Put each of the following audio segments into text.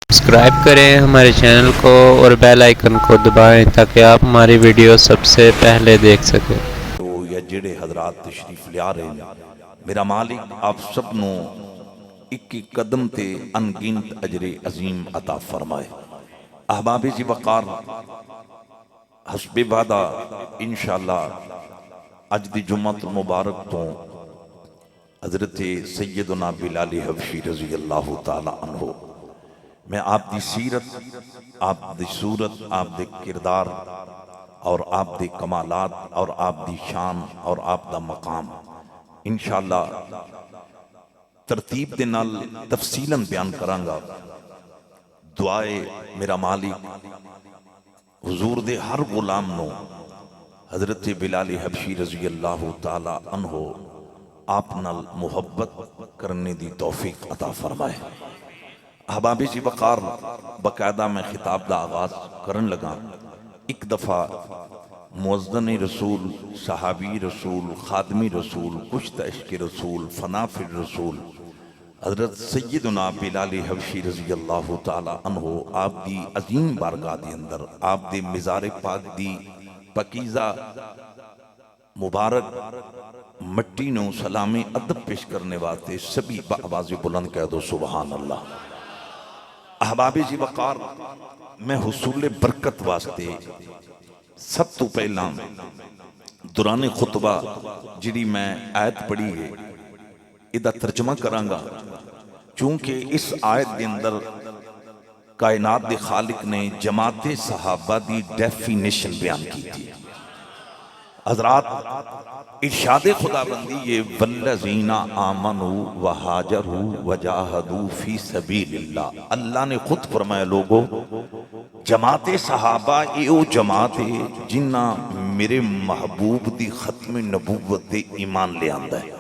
Subscribe کریں ہمارے channel کو اور بیل آئیکن کو دبائیں تاکہ آپ ہماری ویڈیو سب سے پہلے دیکھ سکیں۔ تو یا جڑے حضرات تشریف لیا رہے ہیں، میرا مالک آپ سب نو ایک قدم تے انگنت اجر عظیم عطا فرمائے۔ احباب جی وقار حسب وعدہ انشاءاللہ اج دی جمعۃ المبارک تو حضرت سیدنا بلال حبشی رضی اللہ تعالی عنہ میں آپ دی سیرت، آپ دی صورت، آپ دے کردار اور آپ دے کمالات اور آپ دی شان اور آپ دا مقام انشاءاللہ ترتیب دے نال تفصیلاً بیان کرانگا۔ دعائے میرا مالک حضور دے ہر غلام نو حضرت بلال حبشی رضی اللہ تعالی عنہ آپ نال محبت کرنے دی توفیق عطا فرمائے۔ احباب جی وقار باقاعدہ میں خطاب دا آغاز کرن لگا۔ ایک دفعہ موزن رسول، صحابی رسول، خادمی رسول، کشت عشق رسول، فنافر رسول حضرت سیدنا بلال حبشی رضی اللہ تعالی عنہ آپ دی عظیم بارگاہ دے اندر آپ دی مزار پاک دی پاکیزہ مبارک مٹی نو سلامی ادب پیش کرنے واسطے سبھی بآواز بلند کہہ دو سبحان اللہ۔ احباب جی وقار میں حصول برکت واسطے سب تو پہلا دوران خطبہ جڑی میں آیت پڑھی ہے ادھا ترجمہ کرانگا، چونکہ اس آیت دے اندر کائنات دے خالق نے جماعت صحابہ دی ڈیفینیشن بیان کی تھی۔ حضرات ارشاد خداوندی یہ والذین آمنوا وہاجروا وجاہدوا فی سبیل اللہ، اللہ نے خود فرمایا لوگو جماعت صحابہ ایو جماعت ہے جنہ میرے محبوب دی ختم نبوت دے ایمان لے آندہ ہے،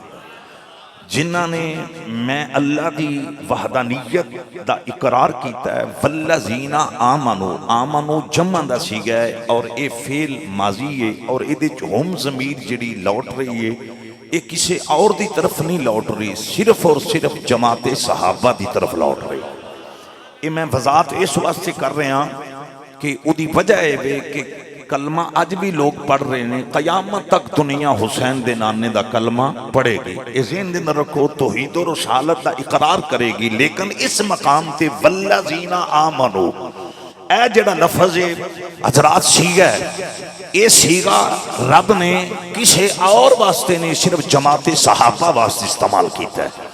جنہ نے میں اللہ دی وحدانیت دا اقرار کیتا ہے۔ والذین آمنوا، آمنوا جمع دا سی گئے اور اے فعل ماضی ہے اور اے دے ہم ضمیر جڑی لوٹ رہی ہے اے کسی اور دی طرف نہیں لوٹ رہی، صرف اور صرف جماعت صحابہ دی طرف لوٹ رہی۔ اے میں وضاحت اس واسطے کر رہے ہیں کہ او دی وجہ ہے کہ کلمہ آج بھی لوگ پڑھ رہے ہیں، قیامت تک دنیا حسین دے نانے دا کلمہ پڑھے گی، ذہن دے اندر رکھو توحید و رسالت دا اقرار کرے گی، لیکن اس مقام تے والذین آمنو اے جڑا لفظ حضرات سیغہ ہے، اے سیغہ رب نے کسی اور واسطے نہیں صرف جماعت صحابہ واسطے استعمال کیتا ہے۔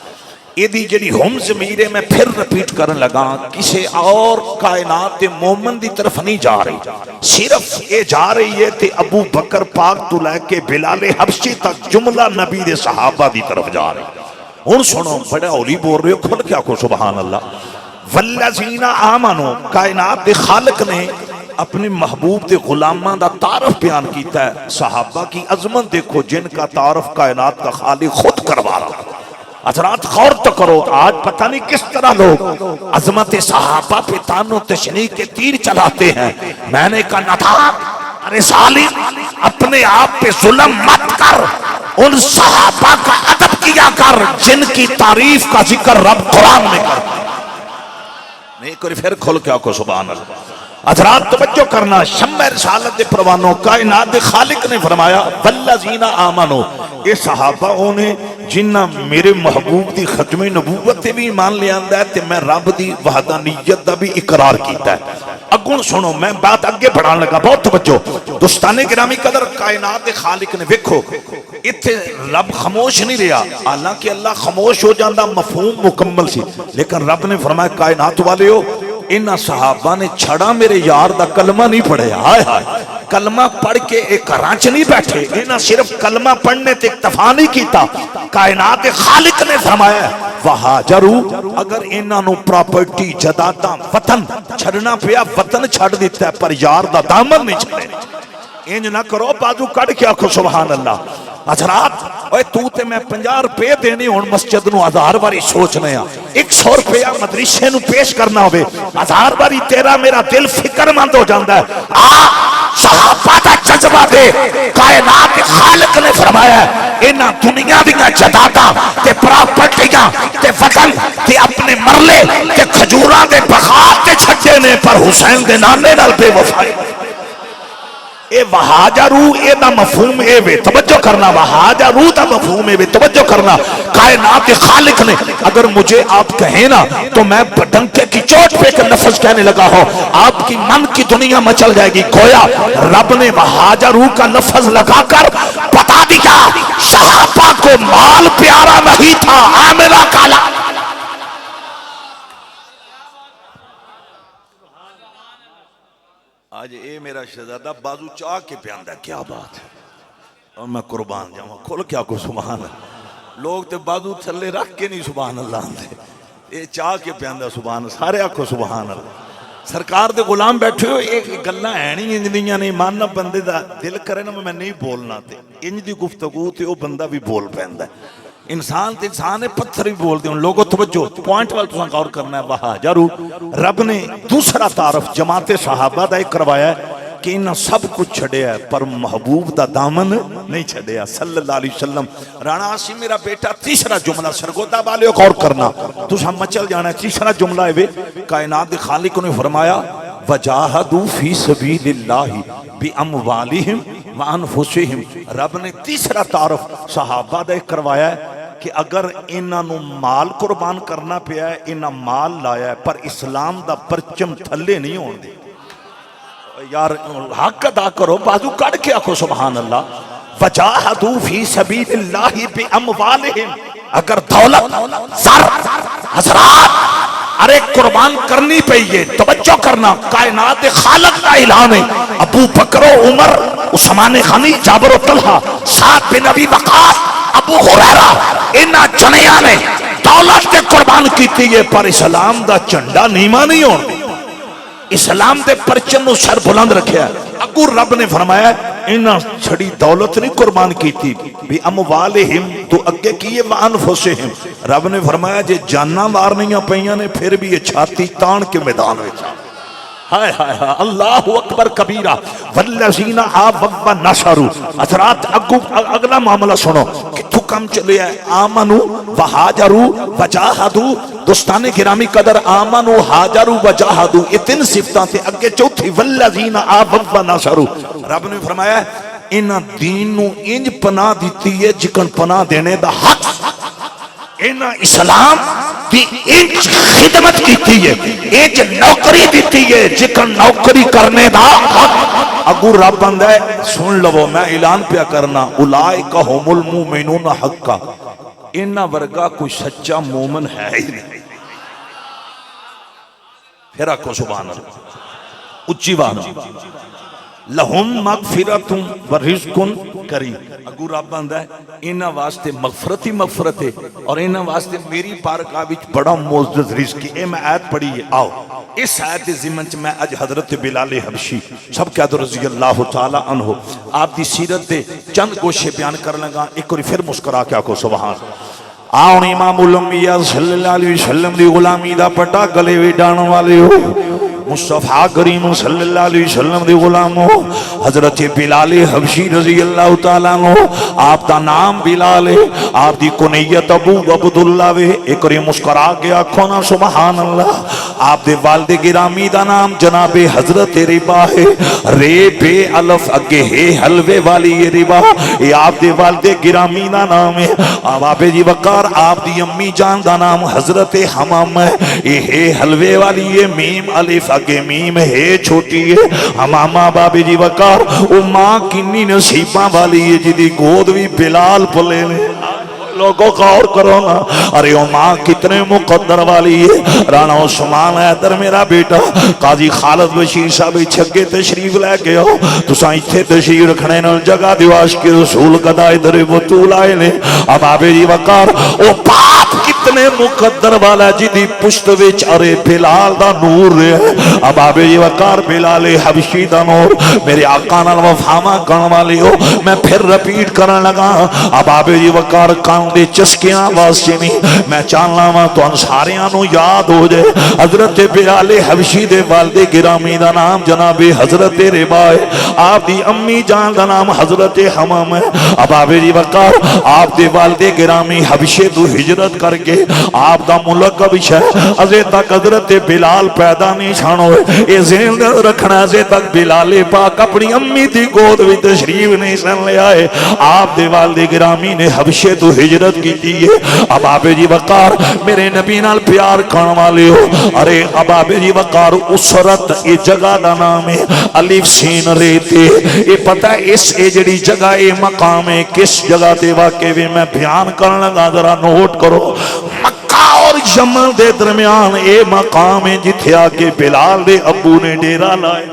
یہ دی جڑی ہم ضمیر میں پھر رپیٹ کرن لگا، کسی اور کائنات مومن دی طرف نہیں جا رہی، صرف یہ جا رہی ہے تے ابو بکر پاک تو لے کے بلال حبشی تک جملہ نبی دے صحابہ دی طرف جا رہی۔ ہن سنو بڑا اولی بول رہے ہو، کھل کیا کو سبحان اللہ۔ والذین آمنوا کائنات دے خالق نے اپنے محبوب دے غلاماں دا تعارف بیان کیتا ہے۔ صحابہ کی عظمت دیکھو جن کا تعارف کائنات کا خالق خود کروا رہا۔ حضرات غور تو کرو، آج پتہ نہیں کس طرح لوگ عظمت صحابہ پہ تانو تشنیع کے تیر چلاتے ہیں۔ میں نے کہا نتاب ارے ظالم اپنے آپ پہ ظلم مت کر، ان صحابہ کا ادب کیا کر جن کی تعریف کا ذکر رب قرآن میں کر۔ نہیں کوئی پھر کھول کیا کو سبحان اللہ۔ حضرات توجہ کرنا، شمع رسالت دے پروانوں کائنات دے خالق نے فرمایا والذین آمنو، یہ صحابہ ہونے جنہ میرے محبوب دی ختم نبوت تے بھی ایمان لے آندہ ہے تے میں رب دی وحدانیت دا بھی اقرار کیتا ہے۔ اگون سنو میں بات اگے بڑھان لگا، بہت توجہ۔ دوستان گرامی قدر کائنات دے خالق نے ویکھو اتھے رب خاموش نہیں رہا، حالانکہ اللہ خاموش ہو جاندہ مفہوم مکمل سی، لیکن رب نے فرمایا کائنات والے ہو انہاں صحابہ نے چھڑا میرے یار دا کلمہ نہیں پڑھے، ہائے ہائے کلمہ پڑھ کے ایک رانچ نہیں بیٹھے، انہاں صرف کلمہ پڑھنے تے اکتفا نہیں کیتا۔ کائنات خالق نے فرمایا وہاجرو، اگر انہاں نو پراپرٹی جداداں وطن چھڑنا پیا وطن چھڑ دیتا ہے پر یار دا دامن نہیں چھڑے۔ انج نہ کرو بازو کڑ کے آکھو سبحان اللہ۔ حضرات اوے تو تے میں 50 روپے دینے ہون مسجد نو 1000 باری سوچنے ہیں، 100 روپیہ مدرسے نو پیش کرنا ہوئے 1000 باری تیرا میرا دل فکر مند ہو جاندہ ہے۔ صحابہ دا جذبہ دے کائنات خالق نے فرمایا ہے انہاں دنیا دیاں جداداں تے پراپرٹیاں تے وطن تے اپنے مرلے تے کھجوراں دے بغات تے پر حسین دے نانے نال بے وفائی اے وہاجرو اے دا مفہوم اے وے توجہ کرنا وہاجرو دا مفہوم اے وے توجہ کرنا کائنات خالق نے اگر مجھے آپ کہیں نا تو میں ڈنکے کی چوٹ پہ ایک لفظ کہنے لگا ہوں آپ کی من کی دنیا مچل جائے گی گویا رب نے وہاجرو کا لفظ لگا کر بتا دیا صحابہ کو مال پیارا نہیں تھا عاملہ کالا آج اے میرا شہزادہ بازو چاہ کے پیاندہ کیا بات ہے اور میں قربان جاؤں کھول کیا کو سبحان اللہ لوگ تے بازو تھلے رکھ کے نہیں سبحان اللہ دے اے چاہ کے پیاندہ سبحان اللہ سارے آکھو سبحان اللہ سرکار دے غلام بیٹھے ہو ایک گلہ ہے نہیں انجدیاں نہیں ماننا بندے دا دل کرے نا میں نہیں بولنا تے انجدی گفتگو تے وہ بندہ بھی بول پہندہ ہے انسان تے انسان ہے پتھر بھی بول دے ان لوگوں توجہ پوائنٹ والے تو غور کرنا ہے وہاجرو رب نے دوسرا تعارف جماعت صحابہ دا ایک کروایا ہے کہ انہاں سب کچھ چھڑے ہے پر محبوب دا دامن نہیں چھڑے ہے صلی اللہ علیہ وسلم رانا آسی میرا بیٹا تیسرا جملہ سرگودا والے غور کرنا تو ہم مچل جانا ہے تیسرا جملہ ہے کائنات خالق نے فرمایا وجاہدوا فی سبیل اللہ باموالہم وانفسہم رب نے تیسرا تعارف صحابہ دا ایک کروایا ہے کہ اگر انہاں مال قربان کرنا پیا ہے انہاں مال لایا ہے پر اسلام دا پرچم تھلے نہیں ہون دے یار حق ادا کرو بازو کڑ کے آکھو سبحان اللہ وجاہدوا فی سبیل اللہ باموالہم اگر دولت زر حضرات ارے قربان کرنی پہیے توجہ کرنا کائنات خالق کا اعلان ہے ابو بکر و عمر عثمان غنی جابر و طلحہ سعد بن ابی وقاص ابو ہریرہ انہاں جنیاں نے دولت کے قربان کیتی ہے پر اسلام دا چنڈا نیما نہیں ہون اسلام دے پرچم نو سر بلند رکھیا اگو رب نے فرمایا انہاں چھڑی دولت نہیں قربان کیتی بھی اموالہم تو اگے کیے وانفسہم رب نے فرمایا جے جاناں مارنیاں پئیاں نے پھر بھی یہ چھاتی تان کے میدان وچ ہائے ہائے ہائے اللہ اکبر کبیرہ والذین آووا ونصروا حضرات اگلا معاملہ سنو کتھوں کم چلے ہے آمنو وہاجروا وجاہدوا دوستان گرامی قدر آمنو ہاجروا وجاہدوا یہ تین صفتاں تھے اگے چوتھی والذین آووا ونصروا رب نے فرمایا انہاں دین نو انج پناہ دیتی ہے جکن پناہ دینے دا حق انہاں اسلام کی انج خدمت کیتی ہے انج نوکری دیتی ہے جکن نوکری کرنے دا حق اگو رب بندہ ہے سن لو میں اعلان پیا کرنا اولئک هم المؤمنون حقا انہاں ورگا کوئی سچا مومن ہے ہی نہیں پھر آکھو سبحان اللہ اچھی بات لہم مغفرت و رزق کریم اگو رب بندہ ہے انہاں واسطے مغفرت ہی مغفرت ہے اور انہاں واسطے میری بارگاہ وچ بڑا معزز رزق ہے اے میں آیت پڑھی ہے آؤ اس آیت ضمن چ میں اج حضرت بلال حبشی سب کہہ دو رضی اللہ تعالی عنہ آپ دی سیرت دے چند گوشے بیان کر لگا ایک اور پھر مسکرا کے آکھو سبحان آؤں امام الانبیاء صلی اللہ علیہ وسلم دی غلامی دا پٹا گلے وی ڈان والے ہو مصطفیٰ کریم صلی اللہ علیہ وسلم دی غلام ہو حضرت بلال حبشی رضی اللہ تعالیٰ عنہ آپ دا نام بلال ہے آپ دی کنیت ابو عبداللہ وے ایک اور مسکرا کے آنکھوں نا سبحان اللہ آپ دے والد گرامی دا نام جناب حضرت ربا ہے رے بے الف اگے ہے حلوے والی یہ ربا یہ آپ دے والد گرامی دا نام ہے آپ جی وقار آپ دی امی جان دا نام حضرت حمام ہے یہ ہے حلوے والی یہ میم الف اگے میم ہے چھوٹی ہے ہماما بابی جی وقار او ماں کنی نصیباں والی ہے جدی گود بھی بلال پلے نے لوگوں غور کرو نا ارے او ماں کتنے مقدر والی ہے رانا عثمان حیدر میرا بیٹا قاضی خالد بشیر صاحب چھگے تشریف لے کے ہو تو سائیں تھے تشریف رکھنے نل جگہ دیواش کے رسول قدہ ادھر بطول آئے نے اب آبے جی وقار او باپ کتنے مقدر والا جدی پشت وچ ارے بلال دا نور رہے اب آبے جی وقار بلال حبشی دا نور میرے آقا نال وفاما کرن والی ہو میں پھر رپیٹ کرن لگا اب آبے جی وقار کان دے چسکیاں واسطے نہیں میں چاننا وا تو انصاریاں نو یاد ہو جائے حضرت بلال حبشی دے والد گرامی دا نام جناب حضرت ربا ہے آپ دی امی جان دا نام حضرت حمام ہے اب آبے جی وقار آپ دے والد گرامی حبشے تو ہجرت کر کر کے آپ دا ملقب ہے ازے تک حضرت بلال پیدا نہیں چھان ہوئے اے ذہن رکھنا ازے تک بلال پاک اپنی امی دی گود بھی تشریف نہیں سن لے آئے آپ دے والد گرامی نے حبشے تو ہجرت کی ہے اب آپ جی وقار میرے نبی نال پیار کرن والے ہو ارے اب آپ جی وقار اسرت یہ جگہ دا نام ہے الف سین ریتے یہ پتہ ہے اس اے جڑی جگہ اے مقام ہے کس جگہ تے واقع بھی میں بیان کرن لگا ذرا نوٹ کرو مکہ اور یمن دے درمیان اے مقام ہے جتھے آ کے بلال دے ابو نے ڈیرا لائے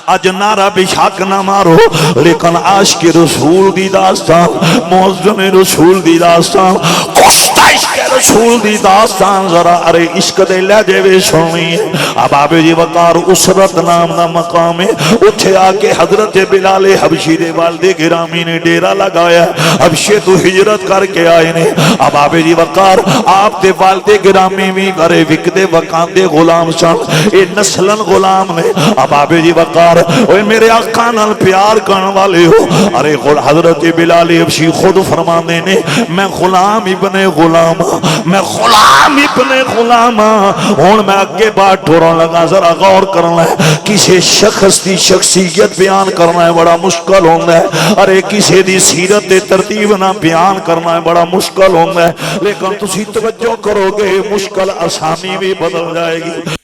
اج نعرہ بشاک نہ مارو لیکن عاشق رسول دی داستان معظم رسول دی داستان کشتا عشق رسول دی داستان ذرا ارے عشق دے لہجے وے سننی ہے اب آپ جی وقار اسرت نام دا مقام ہے اتھے آ کے حضرت بلال حبشی دے والد گرامی نے ڈیرا لگایا حبشے تو ہجرت کر کے آئے نے اب آپ جی وقار آپ دے والد گرامی بھی کرے وکدے وکاندے غلام سن اے نسلن غلام نے اب آپ جی وقار اوے میرے آقا نال پیار کرن والے ہو ارے حضرت بلال حبشی خود فرماندے نے میں غلام ابن غلام میں غلام ابن غلام ہن میں اگے بات ٹورن لگا ذرا غور کرنا ہے کسی شخص دی شخصیت بیان کرنا ہے بڑا مشکل ہوندا ہے ارے کسی دی سیرت تے ترتیب نہ بیان کرنا ہے بڑا مشکل ہوندا ہے لیکن تسی توجہ کرو گے مشکل آسانی بھی بدل جائے گی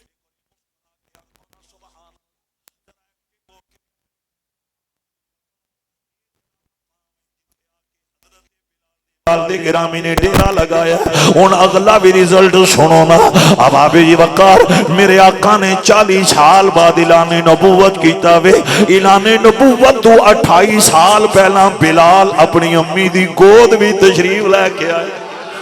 والد گرامی نے ڈیرا لگایا ان اگلا بھی رزلٹ سنو نا اب آپ جی وقار میرے آقا نے 40 سال بعد اعلان نبوت کیتا وے اعلان نبوت تو 28 سال پہلا بلال اپنی امی دی گود بھی تشریف لے کے آئے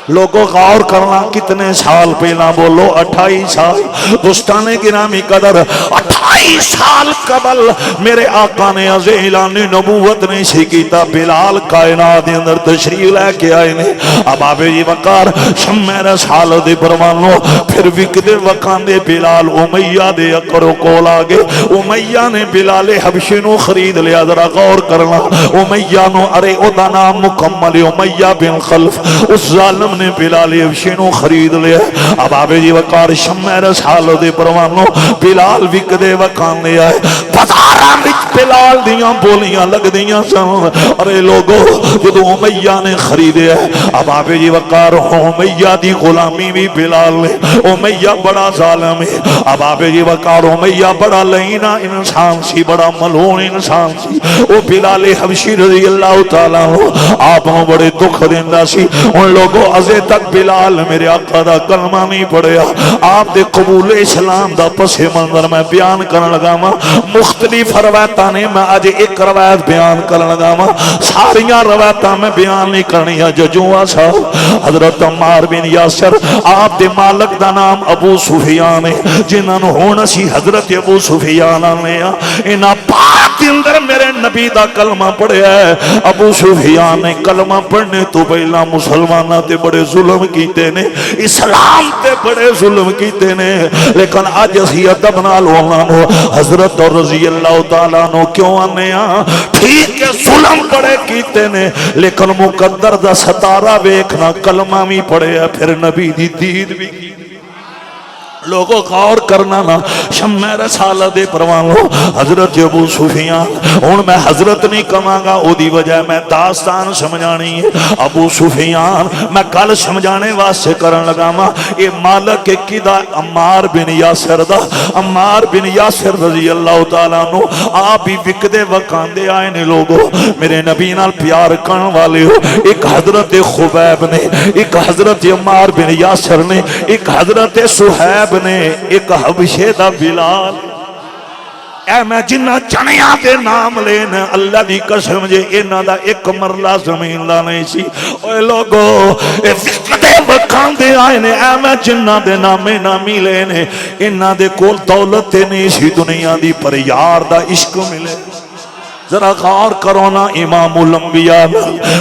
لوگوں غور کرنا کتنے سال پہلا بولو 28 سال دوستانے گرامی قدر 28 سال قبل میرے آقا نے از اعلان نبوت نہیں سی کیتا بلال کائنات دے اندر تشریف لے کے آئے نے اب آپ جی وقار شمع رسال دے پروانو پھر وکدے وکاندے بلال امیہ دے اکرو کول آگے امیہ نے بلال حبشی نو خرید لیا ذرا غور کرنا امیہ نو ارے او دا نام مکمل امیہ بن خلف اس ظالم نے بلال حبشی نو خرید لیا اب آپ جی وقار شمع رسال دے پروانو بلال وکدے وکاندے آئے بازاراں وچ بلال دیاں بولیاں لگ دیاں سن ارے لوگو جدو امیہ نے خریدے اب آپ جی وقار امیہ دی غلامی بھی بلال نے امیہ بڑا ظالم ہے اب آپ جی وقار امیہ بڑا لئینا انسان سی بڑا ملعون انسان سی او بلال حبشی رضی اللہ تعالیٰ آپ نو بڑے دکھ دیندا سی ان لوگوں ازے تک بلال میرے آقا دا کلمہ نہیں پڑھیا آپ دے قبول اسلام دا پس منظر میں بیان کرن لگا مختلف روایتاں نے میں آج ایک روایت بیان کرن لگا ساریاں روایتاں میں بیان نہیں کرنی ہے جو صاحب حضرت عمار بن یاسر آپ دے مالک دا نام ابو سفیان ہے جنہاں نو ہن اسی حضرت ابو سفیان نے انہاں پاک دے اندر میرے نبی دا کلمہ پڑھیا ہے ابو سفیان نے کلمہ پڑھنے تو پہلا مسلماناں تے بڑے ظلم کیتے نے اسلام تے بڑے ظلم کیتے نے لیکن آج اسی ادب نال انہاں نو حضرت رضی اللہ تعالیٰ نو کیوں آنے ٹھیک ہے ظلم بڑے کیتے نے لیکن مقدر دا ستارہ ویکھنا کلمہ بھی پڑھے ہے پھر نبی دی دید بھی کی لوگوں غور کرنا نا شمع رسالہ دے پروانو حضرت ابو سفیان ہن میں حضرت نہیں کہاں گا او دی وجہ میں داستان سمجھانی ہے ابو سفیان میں کل سمجھانے واسطے کرن لگا ماں اے مالک کدا عمار بن یاسر دا عمار بن یاسر رضی اللہ تعالیٰ نو آپ ہی وکدے وکاندے آئے نے لوگوں میرے نبی نال پیار کرن والے ہو ایک حضرت خبیب نے ایک حضرت عمار بن یاسر نے ایک حضرت صہیب نے ایک حبشے دا بلال اے میں جنہ چنیاں دے نام لینا اللہ دی قسم جے انہاں دا ایک مرلہ زمین دا نہیں سی اوے لوگو اے فکدے وکھان دے آئے نے اے میں جنہ دے نامے نامی لینے انہاں دے کول دولت نہیں سی دنیا دی پر یار دا عشق ملے ذرا غور کرو نا امام الانبیاء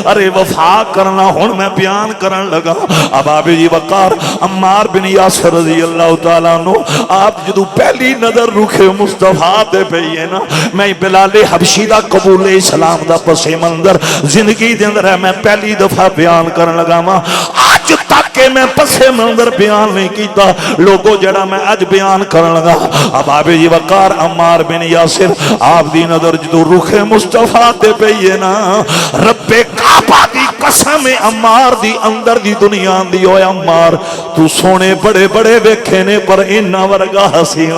ارے وفا کرنا ہن میں بیان کرن لگا اب آپ جی وقار عمار بن یاسر رضی اللہ تعالیٰ نو آپ جدو پہلی نظر رکھے مصطفیٰ دے پہیے نا میں بلال حبشی دا قبول اسلام دا پس منظر زندگی دے اندر ہے میں پہلی دفعہ بیان کرن لگا آج اج تک کہ میں پسے منظر بیان نہیں کیتا لوگو جڑا میں اج بیان کرن لگا اب آبے جی وقار عمار بن یاسر آپ دی نظر جدو رخ مصطفیٰ تے پئیے نا رب کعبہ دی قسم عمار دی اندر دی دنیا دی ہوئے عمار تو سونے بڑے بڑے ویکھے نے پر انہا ورگا حسین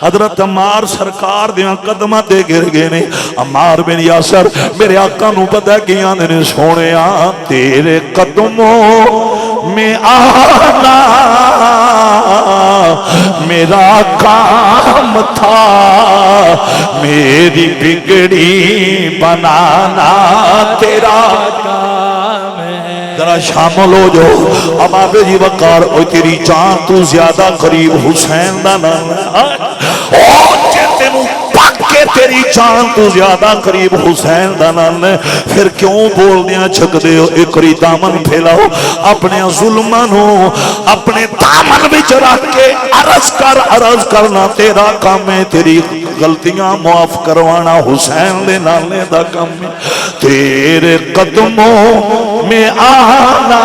حضرت عمار سرکار دیاں قدمہ تے گر گئے نے عمار بن یاسر میرے آقا نو پتہ کیا نے سونے تیرے قدموں میں آنا میرا کام تھا میری بگڑی بنانا تیرا کام ہے ذرا شامل ہو جو اب آبے جی وقار اوہ تیری جان تو زیادہ قریب حسین دا نام ہے تیری جان تو زیادہ قریب حسین دا نام ہے پھر کیوں بول دیا چھک دے ہو اکری دامن پھیلاؤ اپنے ظلمانوں اپنے دامن بچ رکھ کے عرض کرنا تیرا کام ہے تیری غلطیاں معاف کروانا حسین دے نالے دا کام ہے تیرے قدموں میں آنا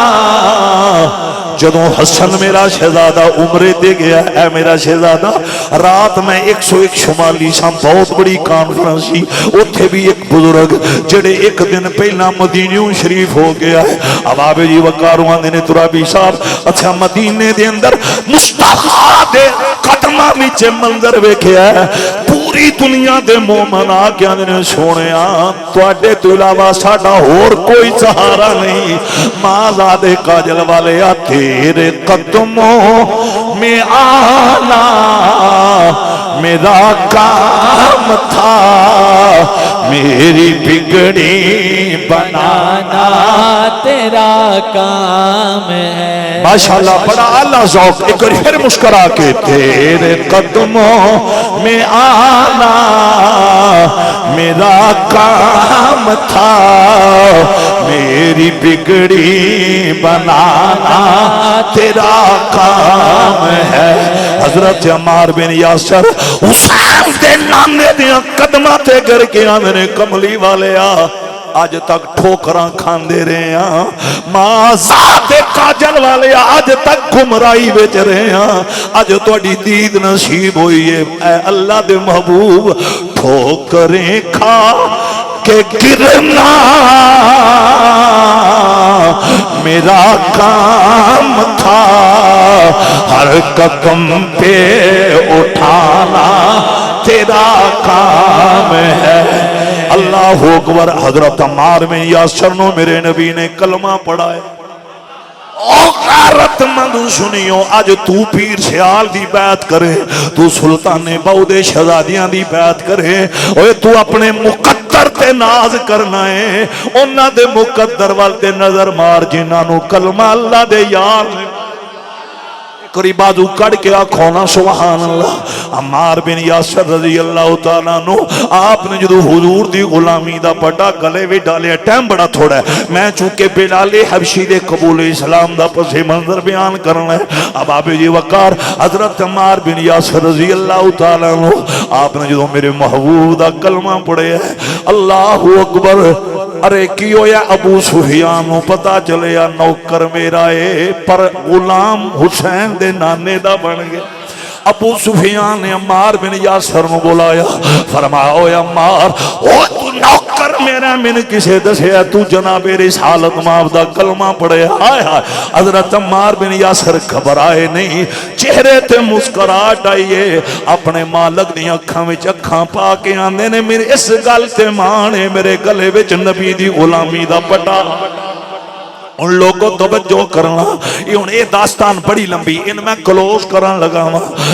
جدوں حسن میرا شہزادہ عمرے دے گیا اے میرا شہزادہ رات میں 101 شمالی شام بہت بڑی کانفرنسی اتھے بھی ایک بزرگ جڑے ایک دن پہلا مدینیوں شریف ہو گیا ہے اب آبے جی وقاروان دینے ترابی صاحب اچھا مدینے دے اندر مصطفیٰ دے قدمہ میچے منظر ویکھیا ہے پوری دنیا دے مومن آگیا دینے سونے تو اڈے تو علاوہ ساڑھا اور کوئی سہارا نہیں مازادے کاجل والے تیرے قدموں میں آنا میرا کام تھا میری بگڑی بنانا تیرا کام ہے ماشاءاللہ بڑا اللہ ذوق ایک اور پھر مسکرا کے تیرے قدموں میں آنا میرا کام تھا میری بگڑی بنانا تیرا کام ہے حضرت عمار بن یاسر حسین دے نانے دیا قدمہ تے گر کے میرے کملی والے آج تک ٹھوکراں کھان دے رہے ہیں ماں ذات کاجل والے آج تک گمرائی بیچ رہے ہیں آج تو اڈی دید نصیب ہوئی ہے اے اللہ دے محبوب ٹھوکریں کھا کہ گرنا میرا کام تھا ہر قدم پہ اٹھانا تیرا کام ہے اللہ اکبر حضرت عمار بن یاسر نو میرے نبی نے کلمہ پڑھا ہے او غیرت مند سنیو آج تو پیر سیال دی بیعت کرے تو سلطان بہو دے شہزادیاں دی بیعت کرے اوے تو اپنے مقدر تے ناز کرنا ہے انہاں دے مقدر والتے نظر مار جنہاں نو کلمہ اللہ دے یار کری بازو کڑ کے آنکھونا سبحان اللہ عمار بن یاسر رضی اللہ تعالیٰ نو آپ نے جدو حضور دی غلامی دا پٹا گلے وی ڈالے ٹائم بڑا تھوڑا ہے میں چونکہ بلال حبشی دے قبول اسلام دا پس منظر بیان کرنا ہے اب آپ جی وقار حضرت عمار بن یاسر رضی اللہ تعالیٰ نو آپ نے جدو میرے محبوب دا کلمہ پڑے ہے اللہ اکبر ارے کیوں یا ابو سفیان نو پتا چلے یا نوکر میرا ہے پر غلام حسین دے نانے دا بن گئے ابو سفیان نے عمار بن یاسر نو بولایا فرمایا اوے عمار او تو نوکر میرا من کسے دسے تو جناب رسالت ماب دا کلمہ پڑے ہائے ہائے حضرت عمار بن یاسر گھبرائے نہیں چہرے تے مسکراہٹ آئیے اپنے مالک دی اکھاں وچ اکھاں پا کے آندے نے میرے اس گل تے مانے میرے گلے وچ نبی دی غلامی دا پٹا ان لوگوں توجہ کرنا یہ داستان بڑی لمبی ان میں کلوز کرن لگا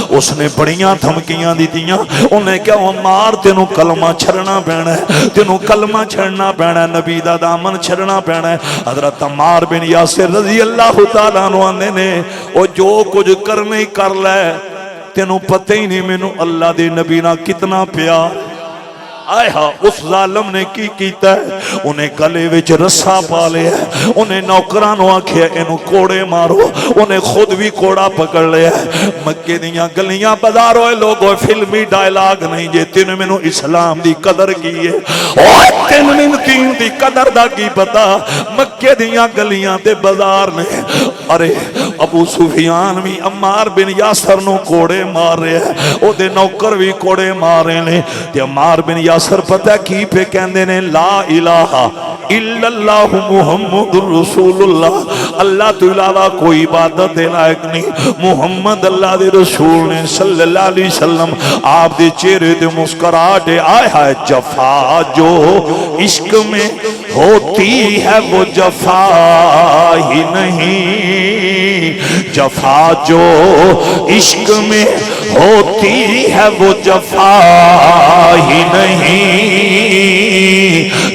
اس نے بڑیاں دھمکیاں دی دیاں انہیں کیا عمار تینوں کلمہ چھڑنا پینا ہے تینوں کلمہ چھڑنا پینا ہے نبی دا دامن چھڑنا پینا ہے حضرت عمار بن یاسر رضی اللہ تعالیٰ عنہ نے وہ جو کچھ کرنے کر لے تینوں پتہ ہی نہیں مینوں اللہ دے نبی نا کتنا پیار آئے ہاں اس ظالم نے کی کیتا ہے انہیں گلے وچ رسا پا لیا انہیں نوکرانوں آکھیا انہوں کوڑے مارو انہیں خود بھی کوڑا پکڑ لیا مکے دیاں گلیاں بازاروں لوگوں فلمی ڈائلاگ نہیں جے تین مینوں اسلام دی قدر کی ہے اوہ تین مین دین دی قدر دا کی پتا مکے دیاں گلیاں تے بازار نے ارے ابو سفیان بھی عمار بن یاسر نو کوڑے مار رہے ہیں او دے نوکر بھی کوڑے مار رہے ہیں تے عمار بن یاسر پتہ کی پہ کہندے نے لا الہ الا اللہ محمد رسول اللہ اللہ تو علاوہ کوئی عبادت لائق نہیں محمد اللہ دے رسول نے صلی اللہ علیہ وسلم آپ دے چہرے تے مسکراہٹ آئے ہے جفا جو عشق میں ہوتی ہے وہ جفا ہی نہیں جفا جو عشق میں ہوتی ہے وہ جفا ہی نہیں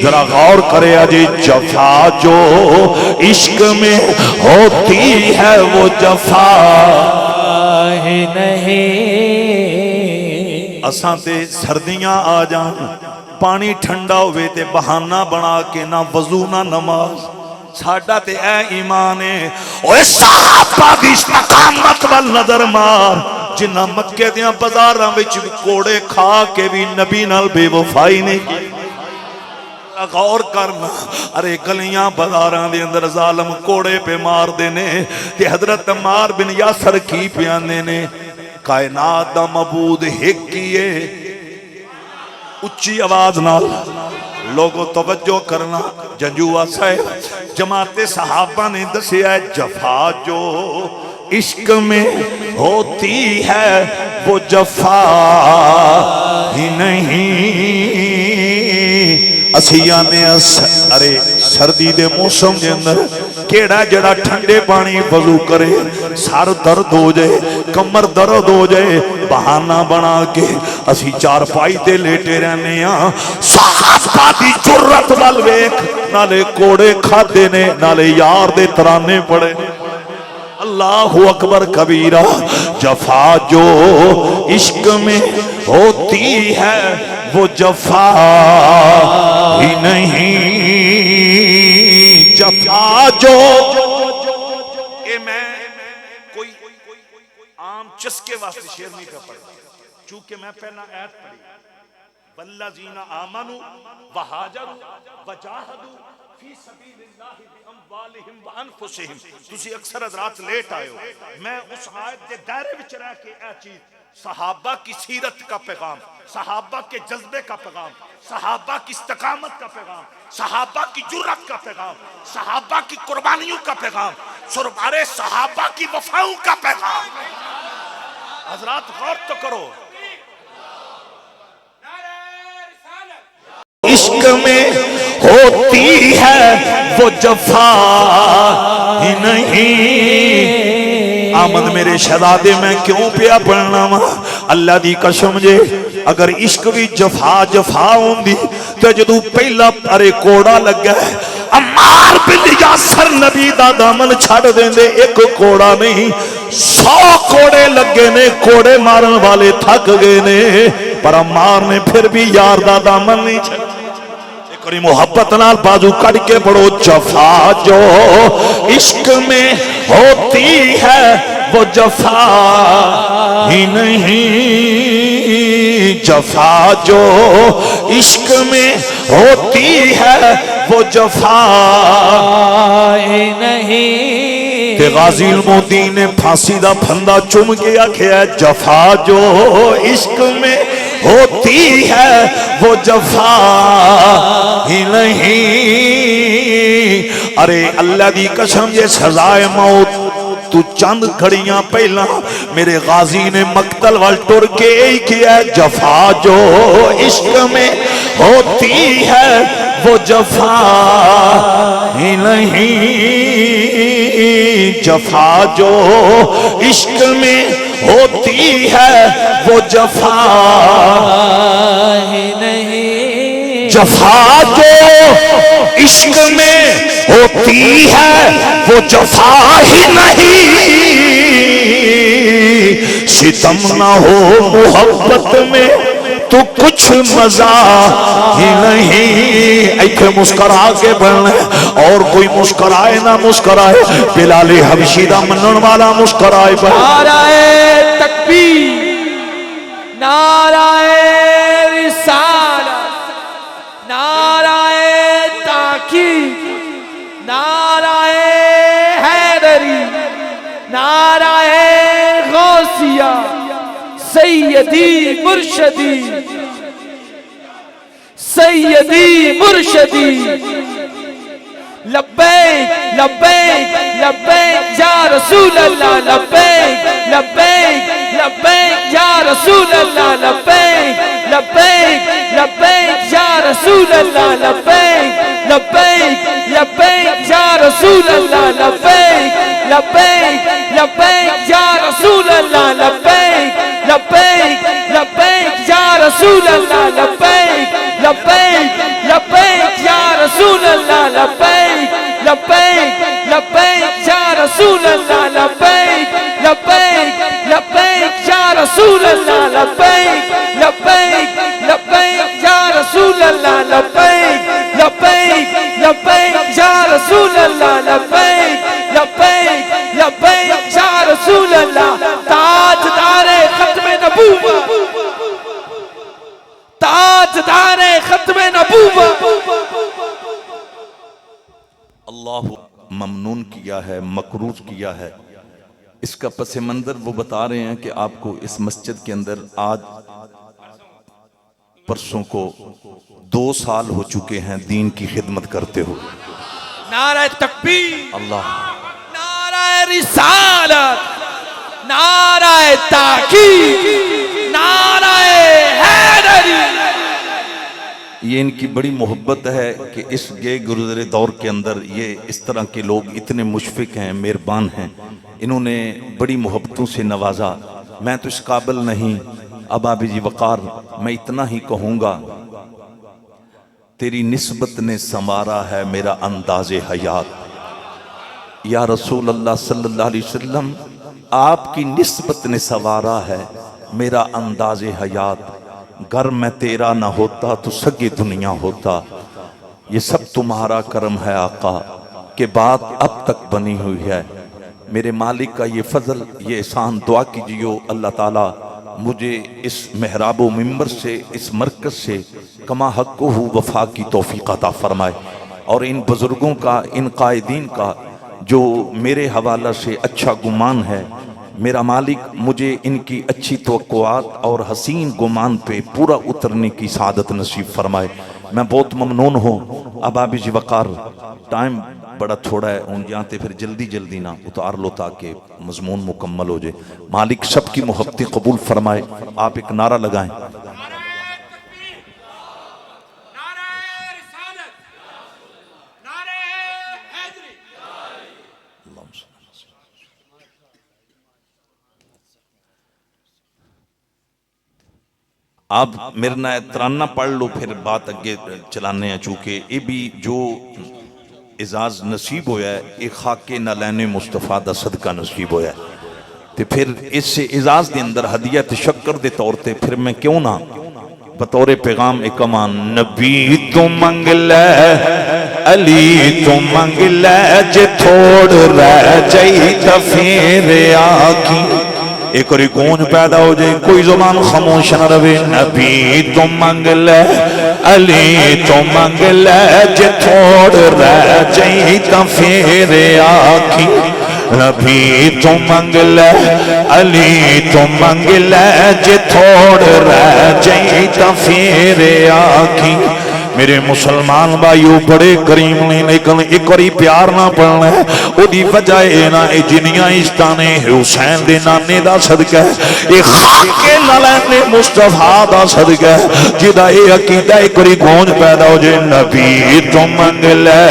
ذرا غور کرے اجے جفا جو عشق میں ہوتی ہے وہ جفا ہی نہیں اساں تے سردیاں آ جان پانی ٹھنڈا ہوئے تے بہانہ بنا کے نہ وضو نہ نماز ساڈا تے اے ایمان ہے اوے صحابہ دی استقامت وال نظر مار جنہ مکے دیاں بازاراں وچ کوڑے کھا کے بھی نبی نال بے وفائی نہیں کی غور کرنا ارے گلیاں بازاراں دے اندر ظالم کوڑے پہ مار دینے تے حضرت عمار بن یاسر کی پیانے نے کائنات دا معبود ایک کیے اچھی آواز نال لوگوں توجہ کرنا جنجوہ صاحب جماعت صحابہ نے دسیا ہے جفا جو عشق میں ہوتی ہے وہ جفا ہی نہیں اسیاں نے ارے سردی دے موسم دے اندر کیڑا جڑا ٹھنڈے پانی وضو کرے سر درد ہو جائے کمر درد ہو جائے بہانہ بنا کے اسی چار پائی تے لیٹے رہنے ہاں صحابہ دی جرت وال ویکھ نالے کوڑے کھادے نے نالے یار دے ترانے پڑے اللہ اکبر کبیرہ جفا جو عشق میں ہوتی ہے وہ جفا ہی نہیں جفا جو اے میں کوئی عام چسکے واسطے شعر نہیں کر پڑا چونکہ میں پہلا آیت پڑھی والذین آمنوا وہاجروا وجاہدوا فی سبیل اللہ باموالہم وانفسہم تسی اکثر حضرات لیٹ آئے ہو میں اس آیت دے دائرے وچ رہ کے اے چیز صحابہ کی سیرت کا پیغام صحابہ کے جذبے کا پیغام صحابہ کی استقامت کا پیغام صحابہ کی جرات کا پیغام صحابہ کی قربانیوں کا پیغام سربارے صحابہ کی وفاؤں کا پیغام حضرات غور تو کرو عشق میں ہوتی ہے وہ جفا ہی نہیں آمد میرے شہزادے میں کیوں پیا پڑھنا وا اللہ دی قسم جے اگر عشق بھی جفا جفا ہوندی تے جدوں پہلا ارے کوڑا لگا ہے عمار بن یاسر نبی دا دامن چھڑ دیندے ایک کوڑا نہیں 100 کوڑے لگے نے کوڑے مارن والے تھک گئے نے پر عمار نے پھر بھی یار دا دامن نہیں چھڑ کری محبت نال بازو کڑ کے پڑھو جفا جو عشق میں ہوتی ہے وہ جفا ہی نہیں جفا جو عشق میں ہوتی ہے وہ جفا ہی نہیں تے غازی المودین نے پھانسی دا پھندا چوم کے آکھیا جفا جو عشق میں ہوتی ہے وہ جفا ہی نہیں ارے اللہ دی قسم یہ سزائے موت تو چند کھڑیاں پہلا میرے غازی نے مقتل وال ٹر کے ہی کیا جفا جو عشق میں ہوتی ہے وہ جفا ہی نہیں جفا جو عشق میں ہوتی ہے وہ جفا ہی نہیں جفا جو عشق میں ہوتی ہے وہ جفا ہی نہیں ستم نہ ہو محبت میں تو کچھ مزہ ہی نہیں. ایتھے مسکرا کے بڑھنا اور کوئی مسکرائے نہ مسکرائے, بلال حبشی دا منن والا مسکرائے بڑھ. نعرہ تکبیر, نعرہ رسالت, نعرہ تحقیق, نعرہ حیدری, نعرہ غوثیہ, سیدی مرشدی, سیدی مرشدی. لبیک لبیک لبیک یا رسول اللہ, لبیک لبیک لبیک یا رسول اللہ, لبیک لبیک لبیک یا رسول اللہ, لبیک لبیک لبیک یا رسول اللہ, لبیک لبیک لبیک یا رسول اللہ, لبیک لبیک لبیک یا رسول اللہ, لبیک لبیک لبیک یا رسول اللہ, لبیک لبیک لبیک یا رسول اللہ, لبیک لبیک لبیک یا رسول اللہ, لبیک لبیک لبیک یا رسول اللہ, لبیک لبیک لبیک یا رسول اللہ, لبیک لبیک لبیک یا رسول اللہ. تاجدار ختم نبوت, تاجدار ختم نبوت. اللہ ممنون کیا ہے, مقروض کیا ہے. اس کا پس منظر وہ بتا رہے ہیں کہ آپ کو اس مسجد کے اندر آج پرسوں کو 2 سال ہو چکے ہیں دین کی خدمت کرتے ہو. نعرہ تکبیر, اللہ, نعرہ رسالت, نعرہ تحقیق, نعرہ حیدری. یہ ان کی بڑی محبت ہے کہ اس گئے گزرے دور کے اندر یہ اس طرح کے لوگ اتنے مشفق ہیں, مہربان ہیں. انہوں نے بڑی محبتوں سے نوازا. میں تو اس قابل نہیں. اب آبی جی وقار, میں اتنا ہی کہوں گا, تیری نسبت نے سنوارا ہے میرا انداز حیات. یا رسول اللہ صلی اللہ علیہ وسلم, آپ کی نسبت نے سنوارا ہے میرا انداز حیات. گر میں تیرا نہ ہوتا تو سگے دنیا ہوتا. یہ سب تمہارا کرم ہے آقا کہ بات اب تک بنی ہوئی ہے. میرے مالک کا یہ فضل, یہ احسان, دعا کیجیو اللہ تعالیٰ مجھے اس محراب و منبر سے, اس مرکز سے کما حق ہو وفا کی توفیق عطا فرمائے. اور ان بزرگوں کا, ان قائدین کا جو میرے حوالہ سے اچھا گمان ہے, میرا مالک مجھے ان کی اچھی توقعات اور حسین گمان پہ پورا اترنے کی سعادت نصیب فرمائے. میں بہت ممنون ہوں. اب آبی جی وقار, ٹائم بڑا تھوڑا ہے, ان جانتے پھر جلدی جلدی نہ اتار لو تاکہ مضمون مکمل ہو جائے. مالک سب کی محبتیں قبول فرمائے. آپ ایک نعرہ لگائیں. آپ میرے نہ ترانہ پڑھ لو, پھر بات اگے چلانے ہیں. چونکہ یہ بھی جو اعزاز نصیب ہویا ہے, ایک خاک نالین مصطفیٰ دا صدقہ نصیب ہویا ہے. تے پھر اس سے اعزاز دے اندر ہدیہ تشکر دے طور تے پھر میں کیوں نہ بطور پیغام ایک امان, نبی تو منگ لے, علی تو منگ لے, جے تھوڑ رہ جائی تا پھر آگی. ایک اور گونج پیدا ہو جائے, کوئی زبان خاموش نہ رہے. نبی تو منگ لے, علی تو منگ لے, جے تھوڑ رہ جائی تا پھر آگی. نبی تو منگ لے, علی تو منگ لے, جے تھوڑ رہ جائی تا پھر آگی. میرے مسلمان بھائیو بڑے کریم نہیں, لیکن ایک اور پیار نہ پڑھنا ہے. او دی وجہ اے نا, اے جنیاں عشتانے حسین دے نانے دا صدقہ ہے, اے خاک نالین مصطفیٰ دا صدقہ ہے, جدا اے عقیدہ ایک اور گونج پیدا ہو جائے. نبی تو منگ لے,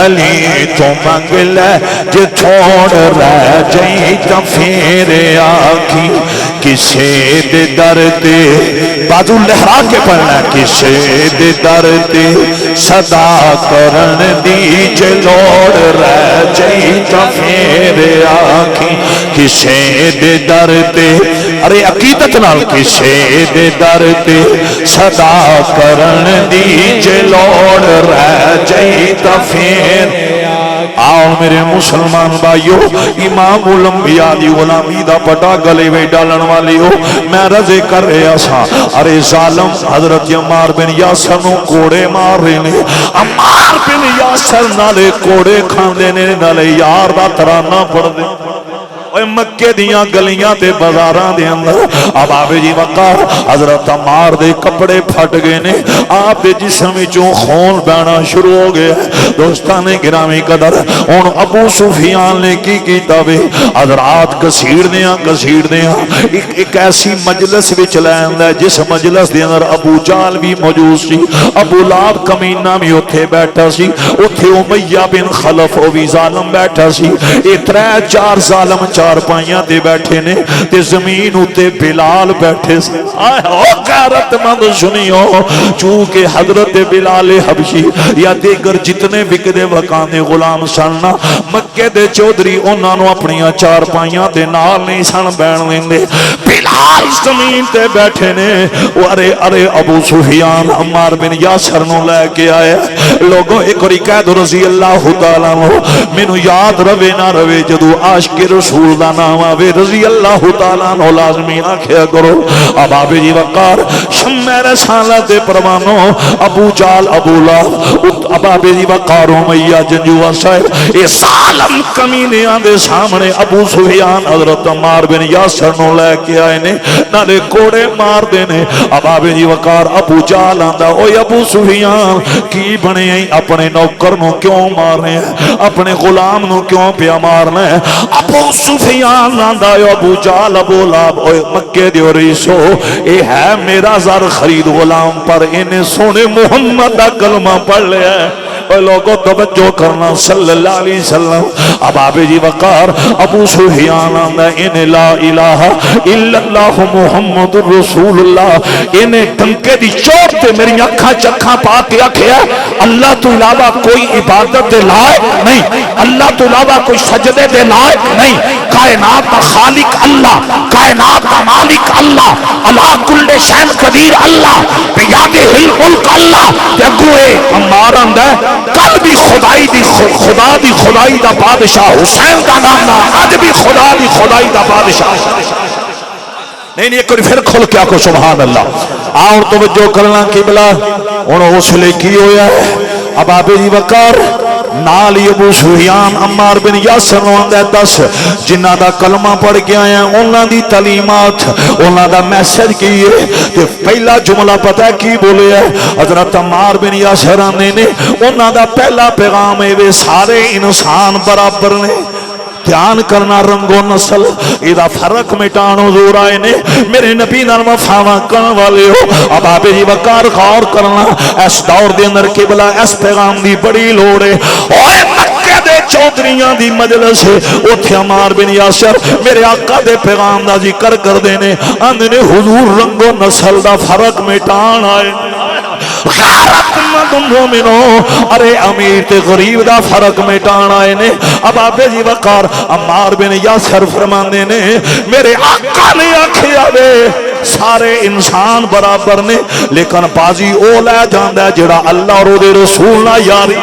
علی تو منگ لے, جے چھوڑ رہ جائی تا پھر آگی. کسے دے در تے بازو لہرا کے پڑھنا کسے دے در تے صدا کرن دی جے لوڑ رہ جئی تا پھر آکھیں کسے دے در تے ارے عقیدت نال کسے دے در تے صدا کرن دی جے لوڑ رہ جئی تا پھر آؤ میرے مسلمان بھائیو امام الانبیاء دی غلامی دا پٹا گلے وے ڈالن والی ہو میں رضے کر رہا سا ارے ظالم حضرت عمار بن یاسر نو کوڑے مار رہے نے عمار بن یاسر نالے کوڑے کھان دینے نالے یار دا ترانہ پڑھ دے مکے دیاں گلیاں تے بازاراں دے اندر اب آبے جی وقار حضرت عمار دے کپڑے پھٹ گئے نے آپ دے جسم وچوں خون بہنا شروع ہو گیا دوستان گرامی قدر ہن ابو سفیان نے کی کیتا وے حضرات گھسیڑ دیاں ایک ایسی مجلس وچ لے آندا جس مجلس دے اندر ابو جہل بھی موجود سی ابو لہب کمینہ بھی اوتھے بیٹھا سی اوتھے امیہ بن خلف او بھی ظالم بیٹھا سی اے 3-4 ظالم چار پائیاں دے بیٹھے نے تے زمین اتے بلال بیٹھے سے آئے ہو غیرت مند سنیو چونکہ حضرت بلال حبشی یا دیگر جتنے وکدے وکانے غلام سننا مکے دے چودری انہاں نو اپنیاں چار پائیاں دے نال نہیں سن بین لیندے بلال زمین تے بیٹھے نے ارے ابو سفیان عمار بن یاسر نو لے کے آئے لوگوں ایک اور قید رضی اللہ تعالیٰ مینوں یاد روے نہ روے جدو عاشق رسول دا نام آوے رضی اللہ تعالیٰ نو لازمی آنکھیا کرو اب آبے جی وقار شمع رسالت پروانو ابو جال ابو لہب اب آبے جی وقار امیہ جنجوہ صاحب اے ظالم کمینیاں دے سامنے ابو سفیان حضرت عمار بن یاسر نو لے کے آئے نے نالے کوڑے مار دینے اب آبے جی وقار ابو جال آندہ اوے ابو سفیان کی بنے ہیں اپنے نوکر نو کیوں مارنے ہیں اپنے غلام نو کیوں پیا مارنے ہیں ابو سفیان آندہ ابو جال ابو لہب اوے مکے دیو ریسو اے ہے میرا زر خرید غلام پر انہیں سونے محمد دا کلمہ پڑھ لیا ہے اے لوگوں توجہ کرنا صلی اللہ علیہ وسلم اب آبے جی وقار ابو سفیان آندہ انہیں لا الہ الا اللہ محمد رسول اللہ انہیں ٹنکے دی چوٹ تے میری اکھاں چکھاں پا کے آکھیا اللہ تو علاوہ کوئی عبادت دے لائق نہیں اللہ تو علاوہ کوئی سجدے دے لائق نہیں کائنات کا خالق اللہ کائنات کا مالک اللہ اللہ کل شین قدیر اللہ بیادِ الملک اللہ جگوئے عمار اندہ کل بھی خدائی دا بادشاہ حسین دا نام نا آج بھی خدائی دا بادشاہ نہیں ایک پھر کھل کیا کو سبحان اللہ آؤں توجہ کرنا قبلہ انہوں اس لئے کی ہویا ہے اب آبے جی وقار نالی ابو سفیان عمار بن یاسر نو آندہ 10 جنہ دا کلمہ پڑھ کے آیا انہاں دی تعلیمات انہاں دا میسج کی ہے کہ پہلا جملہ پتہ ہے کی بولے ہے حضرت عمار بن یاسر نے انہاں دا پہلا پیغام ہے وہ سارے انسان برابر نے دھیان کرنا رنگ و نسل ایدہ فرق مٹان حضور آئے نے میرے نبی نال وفاواں کرن والے ہو اب آبے جی وقار غور کرنا اس دور دے اندر قبلہ اس پیغام دی بڑی لوڑ ہے اوے مکہ دے چودریاں دی مجلس ہے اوتھے عمار بن یاسر میرے آقا دے پیغام دا ذکر کر دینے اندنے حضور رنگ و نسل دا فرق مٹان آئے غیرت مند مومنو ارے امیر تے غریب دا فرق مٹان آئے نے اب آبے جی وقار عمار بن یاسر فرماندے نے میرے آقا نے آکھیا وے سارے انسان برابر نے لیکن بازی او لے جاندہ ہے جڑا اللہ اور دے رسول نہ یاری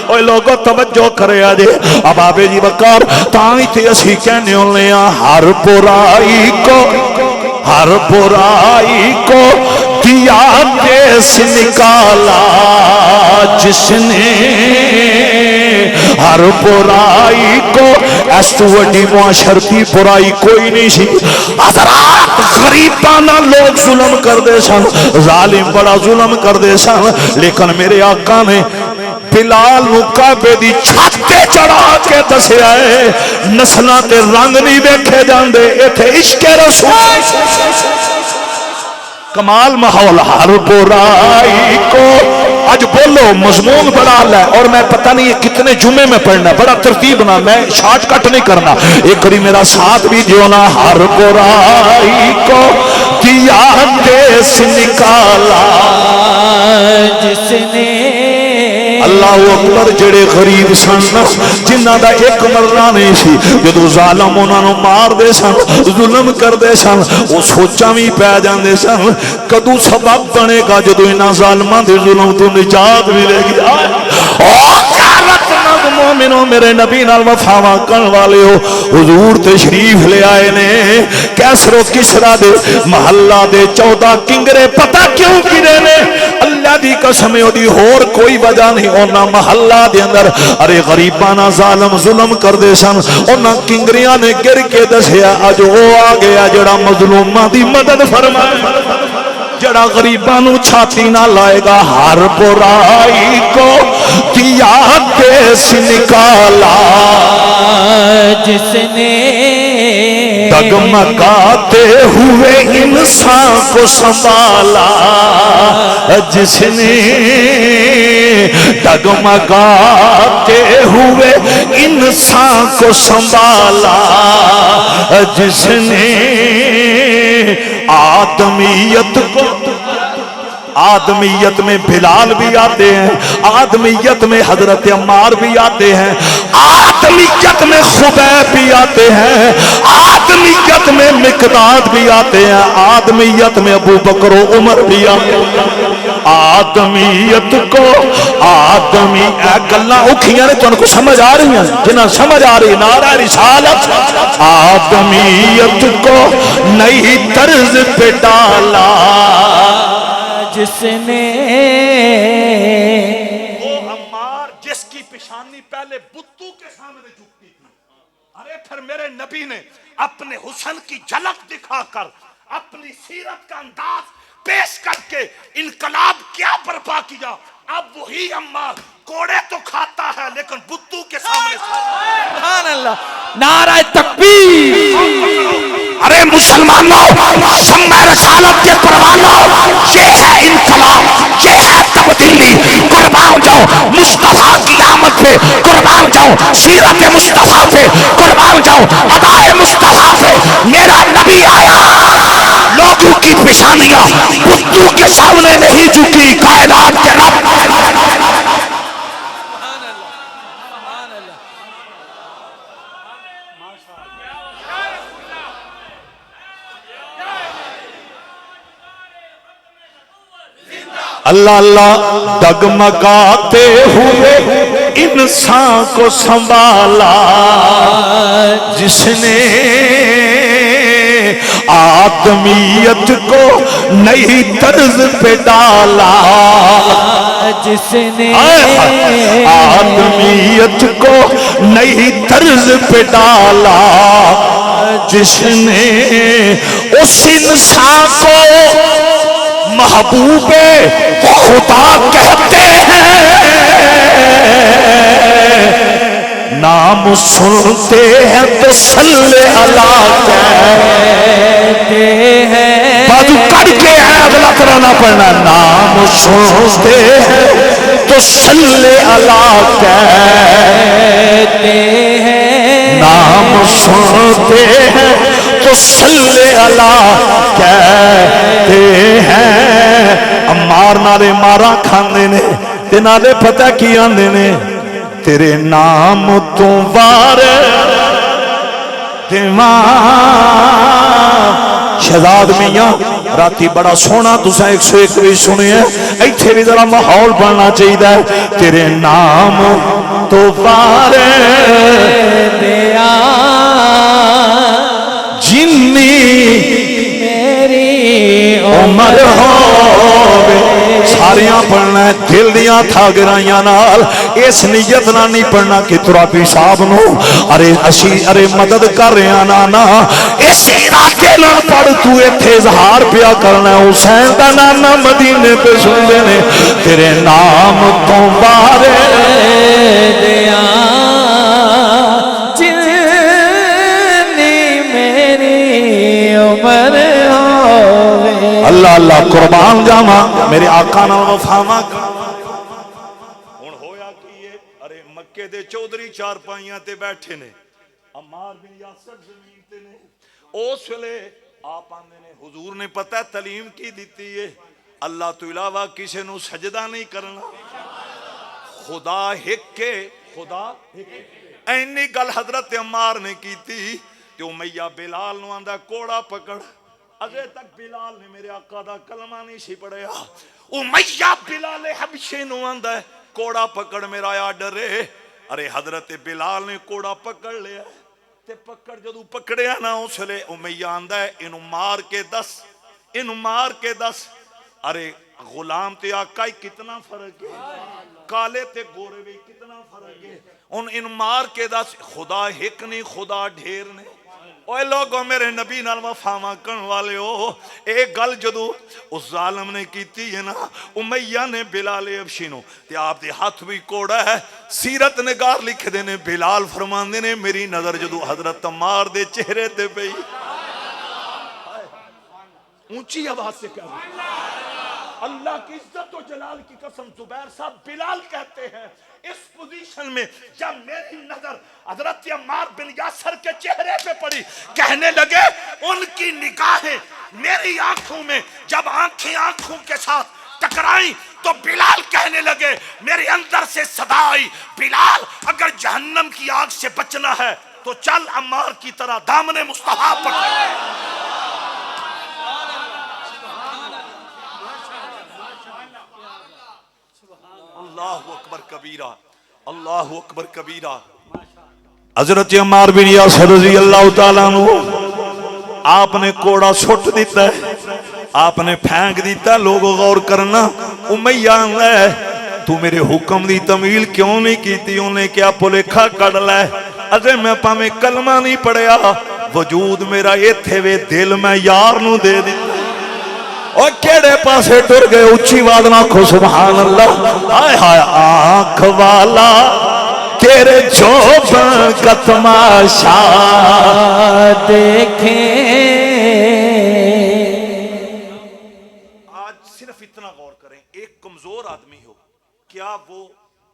اوہ لوگوں توجہ کرے آجے اب آبے جی وقار تائیں تھے اسی کہنے ہونے ہر برائی کو دیا دیس نکالا جس نے ہر برائی کو اس تو وڈی معاشرتی برائی کوئی نہیں سی حضرات غریبانہ لوگ ظلم کر دے سن ظالم بڑا ظلم کر دے سن لیکن میرے آقا نے بلال کعبے دی چھت تے چڑھا کے دسیا ہے نسلاں تے رنگ نہیں دیکھے جاندے ایتھے عشق رسول کمال ماحول ہر برائی کو آج بولو مضمون بڑا ہے اور میں پتہ نہیں یہ کتنے جمعے میں پڑھنا، بڑا ترتیب نہ، میں شارٹ کٹ نہیں کرنا، ایک باری میرا ساتھ بھی دیو نا۔ ہر برائی کو دیا دیس نکالا جس نے اللہ اکبر، جڑے غریب سن جنہ دا ایک مرنا نہیں سی، جدو ظالم انہاں نوں مار دے سن، ظلم کر دے سن، وہ سوچاں وی پی جاندے سن کدو سبب بنے گا جدو انہاں ظالماں دے ظلم تو نجات ملے گی۔ مومنو میرے نبی نال وفاواں کرن والے ہو، حضور تشریف لے آئے نے کیسر و کسرا دے محلہ دے 14 کنگرے پتہ کیوں گرے نے؟ اللہ دی قسم دی ہور کوئی وجہ نہیں، انہاں محلہ دے اندر ارے غریبانہ ظالم ظلم کر دے سن، انہاں کنگریاں نے گر کے دسیا اج او آ گیا جڑا مظلوماں دی مدد فرمائے، جڑا غریبانو چھاتی نہ لائے گا۔ ہر برائی کو دیا دیس نکالا جس نے ڈگمگاتے ہوئے انسان کو سنبھالا، جس نے ڈگمگاتے ہوئے انسان کو سنبھالا، جس نے آدمیت کو، آدمیت میں بلال بھی آتے ہیں، آدمیت میں حضرت عمار بھی آتے ہیں، آدمیت میں خبیب بھی آتے ہیں، آدمیت میں مقداد بھی آتے ہیں، آدمیت میں ابو بکر و عمر بھی آتے ہیں۔ آدمیت کو آدمی، اے گلاں اوکھیاں نے تانوں کو سمجھ آ رہی ہیں؟ جنہاں سمجھ آ رہی نعرہ رسالت۔ آدمیت کو نئی طرز پہ ڈالا جس نے، وہ عمار جس کی پیشانی پہلے بتوں کے سامنے جھکتی تھی، ارے پھر میرے نبی نے اپنے حسن کی جھلک دکھا کر اپنی سیرت کا انداز پیش کر کے انقلاب کیا برپا کیا۔ اب وہی عمار کوڑے تو کھاتا ہے لیکن بتوں کے سامنے سبحان اللہ، نعرہ تکبیر۔ ارے مسلمانوں، شمع رسالت کے پروانوں، یہ ہے انقلاب، یہ ہے تبدیلی۔ قربان جاؤ مصطفیٰ کی آمد پہ، قربان جاؤ سیرت مصطفیٰ پہ، قربان جاؤ ادائے مصطفیٰ پہ۔ میرا نبی آیا، لوگوں کی پیشانیاں بتوں کے سامنے نہیں جھکی، کائنات کے رب۔ اللہ اللہ، ڈگمگاتے ہوئے انسان کو سنبھالا، جس نے آدمیت کو نئی طرز پہ ڈالا، جس نے آدمیت کو نئی طرز پہ ڈالا، جس نے اس انسان کو محبوب خدا کہتے ہیں، نام سنتے ہیں تو صلی اللہ کہتے ہیں، بازو کر کے ہے اگلا کرانا پڑنا، نام سنتے ہیں تو صلی اللہ کہتے ہیں، نام سنتے ہیں تو صلی اللہ کہتے ہیں۔ عمار نالے مارا کھاندے نے تے نالے پتہ کی آندے نے، تیرے نام تو وارے دیوان۔ شہزاد میاں راتی بڑا سونا تساں 101 بھی سنے ہیں، ایتھے بھی ذرا ماحول بننا چاہیے۔ تیرے نام تو وارے دیا جنی میری عمر ہووے، ساریاں پڑھنا ہے دل دیاں تھا گرائیاں نال، اس نیت نہ نہیں پڑھنا کہ ترابی صاحب نو ارے مدد کر رہے ہیں نا، اس ارادے نال پڑھ تو ایتھے اظہار پیا کرنا ہے حسین دا نانا مدینے پہ سن نے، تیرے نام تو بارے دیا جنی میری عمر ہووے۔ اللہ اللہ قربان جاواں میرے آقا نال وفاواں دے چودھری چار پائیاں تے بیٹھے نے عمار بن یاسر زمین تے نے اس ویلے آپ آندے نے حضور نے پتہ ہے تعلیم کی دیتی ہے اللہ تو علاوہ کسی نو سجدہ نہیں کرنا خدا ہک کے خدا اینی گل حضرت عمار نے کی تھی کہ امیہ بلال نو آندہ کوڑا پکڑ اگے تک بلال نے میرے آقا دا کلمہ نہیں سی پڑھیا امیہ بلال حبشی نو آندہ کوڑا پکڑ میرا آیا ڈرے ارے حضرت بلال نے کوڑا پکڑ لیا تے پکڑ جدو پکڑیا نا اس لے امیہ آندہ ہے انہوں مار کے دس ارے غلام تے آقا ہی کتنا فرق ہے کالے تے گورے بھی کتنا فرق ہے ان مار کے دس خدا ہک نہیں خدا ڈھیر نے اوے لوگوں میرے نبی نال وفاواں کرن والے ہو ایک گل جدو اس ظالم نے کیتی ہے نا امیہ نے بلال حبشی نو تے آپ دے ہاتھ بھی کوڑا ہے سیرت نگار لکھ دینے بلال فرمان دینے میری نظر جدو حضرت عمار دے چہرے تے پئی اونچی آواز سے کہہ رہا اللہ کی عزت و جلال کی قسم زبیر صاحب بلال کہتے ہیں اس پوزیشن میں جب میری نظر حضرت عمار بن یاسر کے چہرے پہ پڑی کہنے لگے ان کی نگاہیں میری آنکھوں میں جب آنکھیں آنکھوں کے ساتھ ٹکرائیں تو بلال کہنے لگے میرے اندر سے صدا آئی بلال اگر جہنم کی آگ سے بچنا ہے تو چل عمار کی طرح دامن مصطفیٰ پکڑ اللہ اکبر کبیرہ اللہ اکبر کبیرہ حضرت عمار بن یاسر رضی اللہ تعالیٰ عنہ آپ نے کوڑا سٹ دیتا ہے آپ نے پھینک دیتا ہے لوگ غور کرنا امیہ ہے تو میرے حکم دی تمیل کیوں نہیں کیتی انہیں کیا پولیکھا کڑ لائے اگر میں پامیں کلمہ نہیں پڑھیا وجود میرا یہ تھے وے دل میں یار نو دے دیتا اور کیڑے پاسے ٹر گئے اچھی وادنا کو سبحان اللہ آئے ہائے آنکھ والا تیرے جوبن کا تماشا دیکھیں آج صرف اتنا غور کریں ایک کمزور آدمی ہو کیا وہ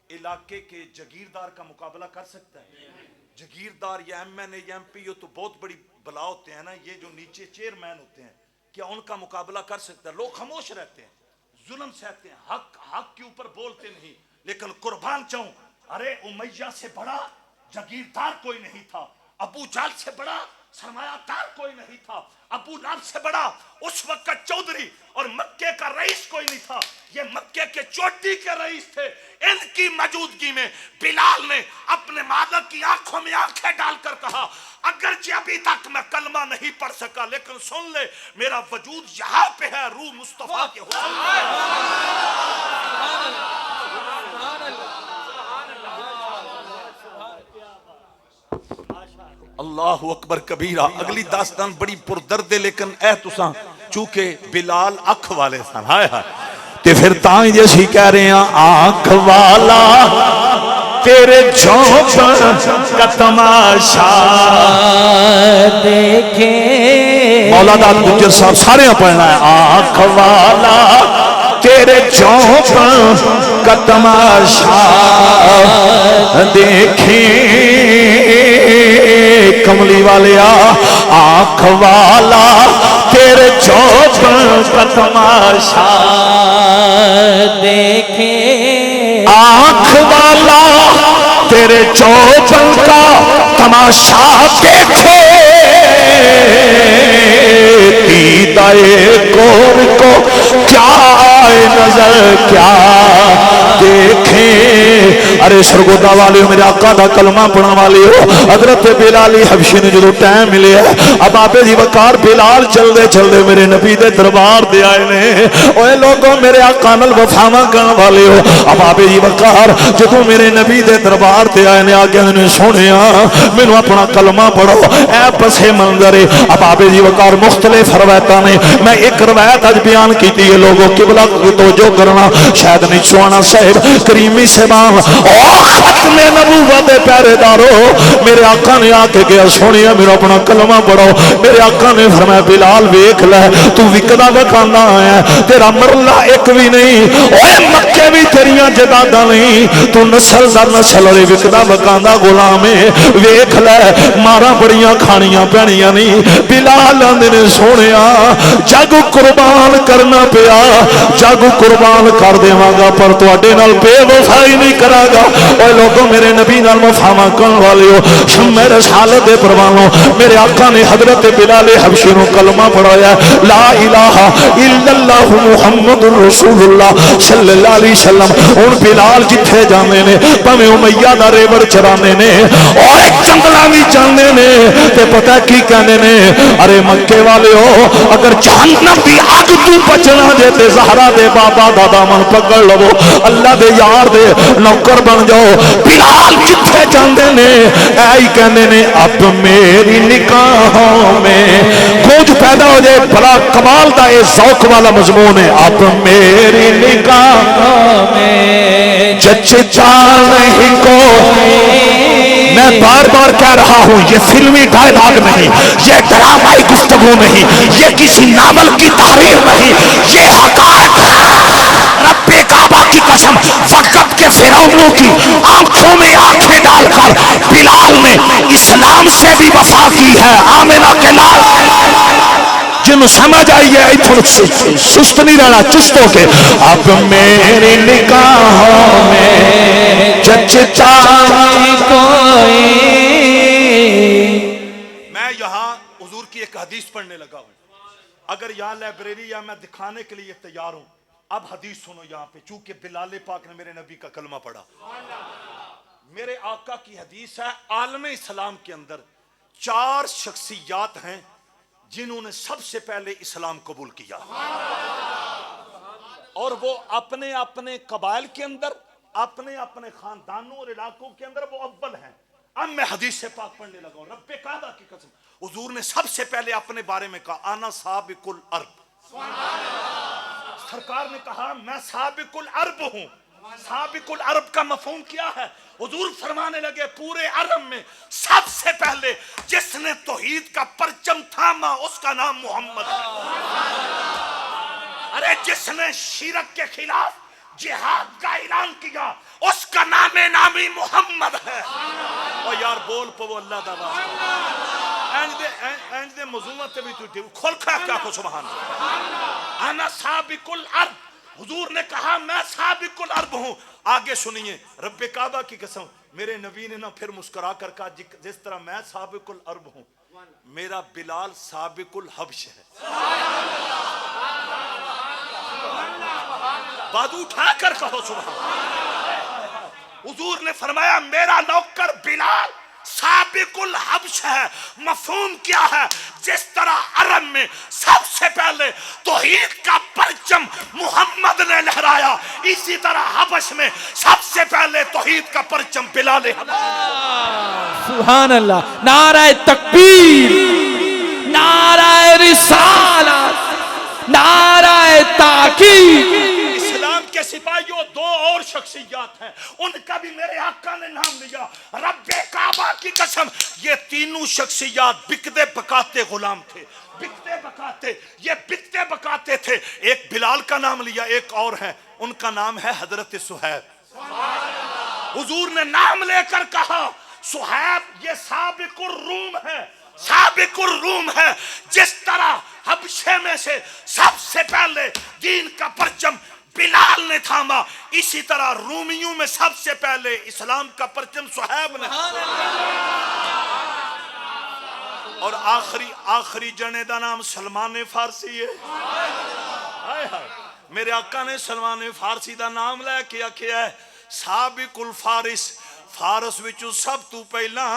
علاقے کے جگیردار کا مقابلہ کر سکتا ہے جگیردار یا ایم این اے یا ایم پی او تو بہت بڑی بلا ہوتے ہیں نا یہ جو نیچے چیئرمین ہوتے ہیں کیا ان کا مقابلہ کر سکتا ہے لوگ خاموش رہتے ہیں ظلم سہتے ہیں حق کے اوپر بولتے نہیں لیکن قربان چاہوں ارے امیہ سے بڑا جگیردار کوئی نہیں تھا ابو جہل سے بڑا سرمایہ دار کوئی نہیں تھا ابو لہب سے بڑا اس وقت کا چودھری اور مکے کا رئیس کوئی نہیں تھا یہ مکے کے چوٹی کے رئیس تھے ان کی موجودگی میں بلال نے اپنے مالک کی آنکھوں میں آنکھیں ڈال کر کہا اگرچہ ابھی تک میں کلمہ نہیں پڑھ سکا لیکن سن لے میرا وجود یہاں پہ ہے روح مصطفیٰ کے حسن اللہ اکبر کبیرہ اگلی داستان بڑی پردرد ہے لیکن اے تساں چونکہ بلال اکھ والے سن ہائے ہائے تے پھر تائیں جیسی کہہ رہے ہیں آنکھ والا تیرے جھونپن کا تماشا دیکھیں مولا داد گجر صاحب سارے پڑھنا ہے آنکھ والا تیرے جھونپن کا تماشا دیکھیں کملی والیا آنکھ والا تیرے جھونپن کا تماشا دیکھیں آنکھ والا تیرے جھونپن کا تماشا دیکھے دیدائے کور کو کیا نظر کیا دیکھیں ارے سرگودا والے ہو میرے آقا دا کلمہ پڑھا والے ہو حضرت بلال حبشی نے جو ٹائم ملے اب آپ جی وقار بلال چل دے میرے نبی دے دربار دے آئے نے اوے لوگوں میرے آقا نال وفاواں کرن والے ہو اب آپ جی وقار جدوں میرے نبی دے دربار دے آئے نے آگے نے سنیا مینوں اپنا کلمہ پڑھو اے پسے منظر اب آپ جی وقار مختلف روایتاں نے میں ایک روایت اج بیان کیتی ہے لوگوں قبلہ کو توجہ کرنا شاید نہیں سوانا صاحب کریمی صاحب ختم نبوت دے پہرے دارو میرے آقا نے آ کے کہا سونیا میرا اپنا کلمہ پڑھو میرے آقا نے فرمایا بلال ویکھ لے تو وکدا وکھانا ہے تیرا مرلہ ایک بھی نہیں اوے مکے بھی تیریاں جداداں نہیں تو نسل در نسل والے وکدا وکھاندا غلام ہے ویکھ لے مارا بڑیاں کھانیاں پینیاں نہیں بلال آندے نے سونیا جگ قربان کرنا پیا جگ قربان کر دیواں گا پر تواڈے نال بے وفائی نہیں کراں گا اوے لوگوں میرے نبی نال وفا کرن والیو شمع رسالت دے پروانو میرے آقا نے حضرت بلال حبشی نو کلمہ پڑھایا لا الہ الا اللہ محمد رسول اللہ صلی اللہ علیہ وسلم ہن بلال جتھے جاندے نے بھویں امیہ دا ریوڑ چرانے نے اور جنگلاں وچ جاندے نے تے پتہ کی کہندے نے ارے مکے والےو اگر جہنم دی اگ تو بچنا جے تے زہرا دے بابا دا دامن پکڑ لو اللہ دے یار دے نوکر بن جاؤ بلال جتھے جاندے نے ایہی کہندے نے اب میری نکاحوں میں کچھ پیدا ہو جائے بڑا کمال دا یہ ذوق والا مضمون ہے اب میری نکاحوں میں چچا نہیں کوئی میں بار بار کہہ رہا ہوں یہ فلمی ڈائلاگ نہیں یہ ڈرامائی گفتگو نہیں یہ کسی ناول کی تحریر نہیں یہ حقائق رب کعبہ کی قسم وقت کے فرعونوں کی آنکھوں میں آنکھیں ڈال کر بلال نے اسلام سے بھی وفا کی ہے آمنہ کے لال جنہوں سمجھ آئیے اتھر سست نہیں رہنا چست ہو کے اب میری نکاحوں میں چچا کوئی میں یہاں حضور کی ایک حدیث پڑھنے لگا ہوں اگر یہاں لائبریری یا میں دکھانے کے لیے تیار ہوں اب حدیث سنو یہاں پہ چونکہ بلال پاک نے میرے نبی کا کلمہ پڑھا میرے آقا کی حدیث ہے عالم اسلام کے اندر 4 شخصیات ہیں جنہوں نے سب سے پہلے اسلام قبول کیا اور وہ اپنے اپنے قبائل کے اندر اپنے اپنے خاندانوں اور علاقوں کے اندر وہ اول ہیں اب میں حدیث سے پاک پڑھنے لگا ہوں رب کعبہ کی قسم حضور نے سب سے پہلے اپنے بارے میں کہا انا سابق الارض سرکار نے کہا میں سابق العرب ہوں سابق العرب کا مفہوم کیا ہے حضور فرمانے لگے پورے عرب میں سب سے پہلے جس نے توحید کا پرچم تھاما اس کا نام محمد ہے ارے جس نے شرک کے خلاف جہاد کا اعلان کیا اس کا نام نامی محمد ہے اور یار بول پو اللہ دا اینج دے مضمون تے بھی تو کھول کیا کو سبحان انا سابق الارض حضور نے کہا میں سابق الارض ہوں آگے سنیے رب کعبہ کی قسم میرے نبی نے نہ پھر مسکرا کر کہا جس طرح میں سابق الارض ہوں میرا بلال سابق الحبش ہے بادو اٹھا کر کہو سبحان حضور نے فرمایا میرا نوکر بلال سابق الحبش ہے مفہوم کیا ہے جس طرح عرب میں سب سے پہلے توحید کا پرچم محمد نے لہرایا اسی طرح حبش میں سب سے پہلے توحید کا پرچم بلال سبحان اللہ نعرہ تکبیر نعرہ رسالت نعرہ تاکید کے سپاہیوں 2 اور شخصیات ہیں ان کا بھی میرے آقا نے نام لیا رب کعبہ کی قسم یہ تینوں شخصیات بکتے بکاتے غلام تھے بکتے بکاتے یہ بکتے بکاتے تھے ایک بلال کا نام لیا ایک اور ہے ان کا نام ہے حضرت صہیب حضور نے نام لے کر کہا صہیب یہ سابق الروم ہے سابق الروم ہے جس طرح حبشے میں سے سب سے پہلے دین کا پرچم بلال نے تھاما اسی طرح رومیوں میں سب سے پہلے اسلام کا پرچم صہیب نے اور آخری جنے دا نام سلمان فارسی ہے میرے آقا نے سلمان فارسی دا نام لے کے آکھیا ہے سابق الفارس فارس وچوں سب تو پہلا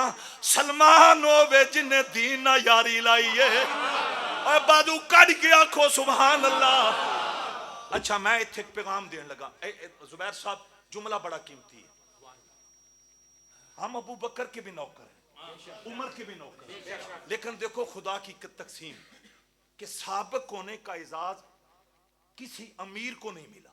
سلمان ہوے جن دین یاری لائی ہے اے بادو کڈ کے آکھو سبحان اللہ اچھا میں ایک پیغام دین لگا زبیر صاحب جملہ بڑا قیمتی ہے ہم ابو بکر کے بھی نوکر ہیں عمر کے بھی نوکر ہیں لیکن دیکھو خدا کی تقسیم کہ سابق ہونے کا اعزاز کسی امیر کو نہیں ملا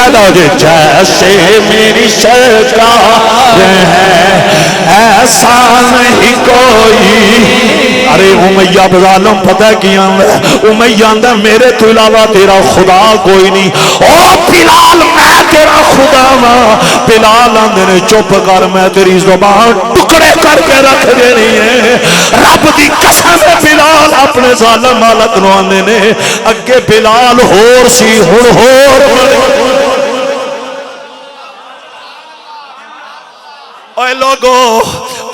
کہہ دو جیسے میری سرکار ہے ایسا نہیں کوئی. ارے امیہ ظالم پتہ کی آندا امیہ آندا میرے تو علاوہ تیرا خدا کوئی نہیں. او بلال میں تیرا خدا ہاں. بلال آندے نے چپ کر میں تیری زبان ٹکڑے کر کے رکھ دینی ہے. رب دی قسم بلال اپنے ظالم مالک نو آندے نے اگے بلال ہور سی ہن ہور. اے لوگو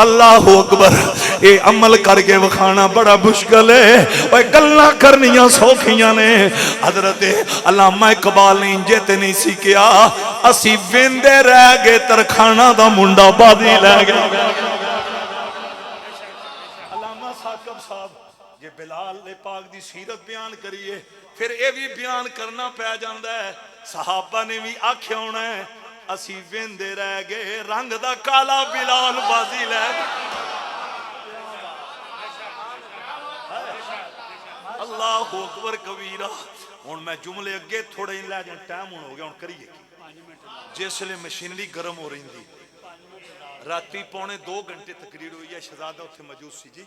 اللہ اکبر. یہ عمل کر کے وکھانا بڑا مشکل ہے. اے گلاں کرنیاں سوکھیاں نے. حضرت علامہ اقبال نے انجے نہیں سی کیا اسی ویندے رہ گئے ترکھانا دا منڈا بازی لے گیا. علامہ ثاقب صاحب یہ بلال پاک دی سیرت بیان کریے پھر یہ بھی بیان کرنا پہ جاندہ ہے. صحابہ نے بھی آکھیا ہونا ہے اسی ویندے رہ گئے رنگ دا کالا بلال بازی لے. اللہ اکبر کبیرہ. ہن میں جملے اگے تھوڑے ہی لے جان ٹائم ہو گیا ہن کریے جس لئے مشینری گرم ہو رہی تھی. راتی 1.25 گھنٹے تقریر ہوئی ہے. شہزادہ اتھے موجود سی جی.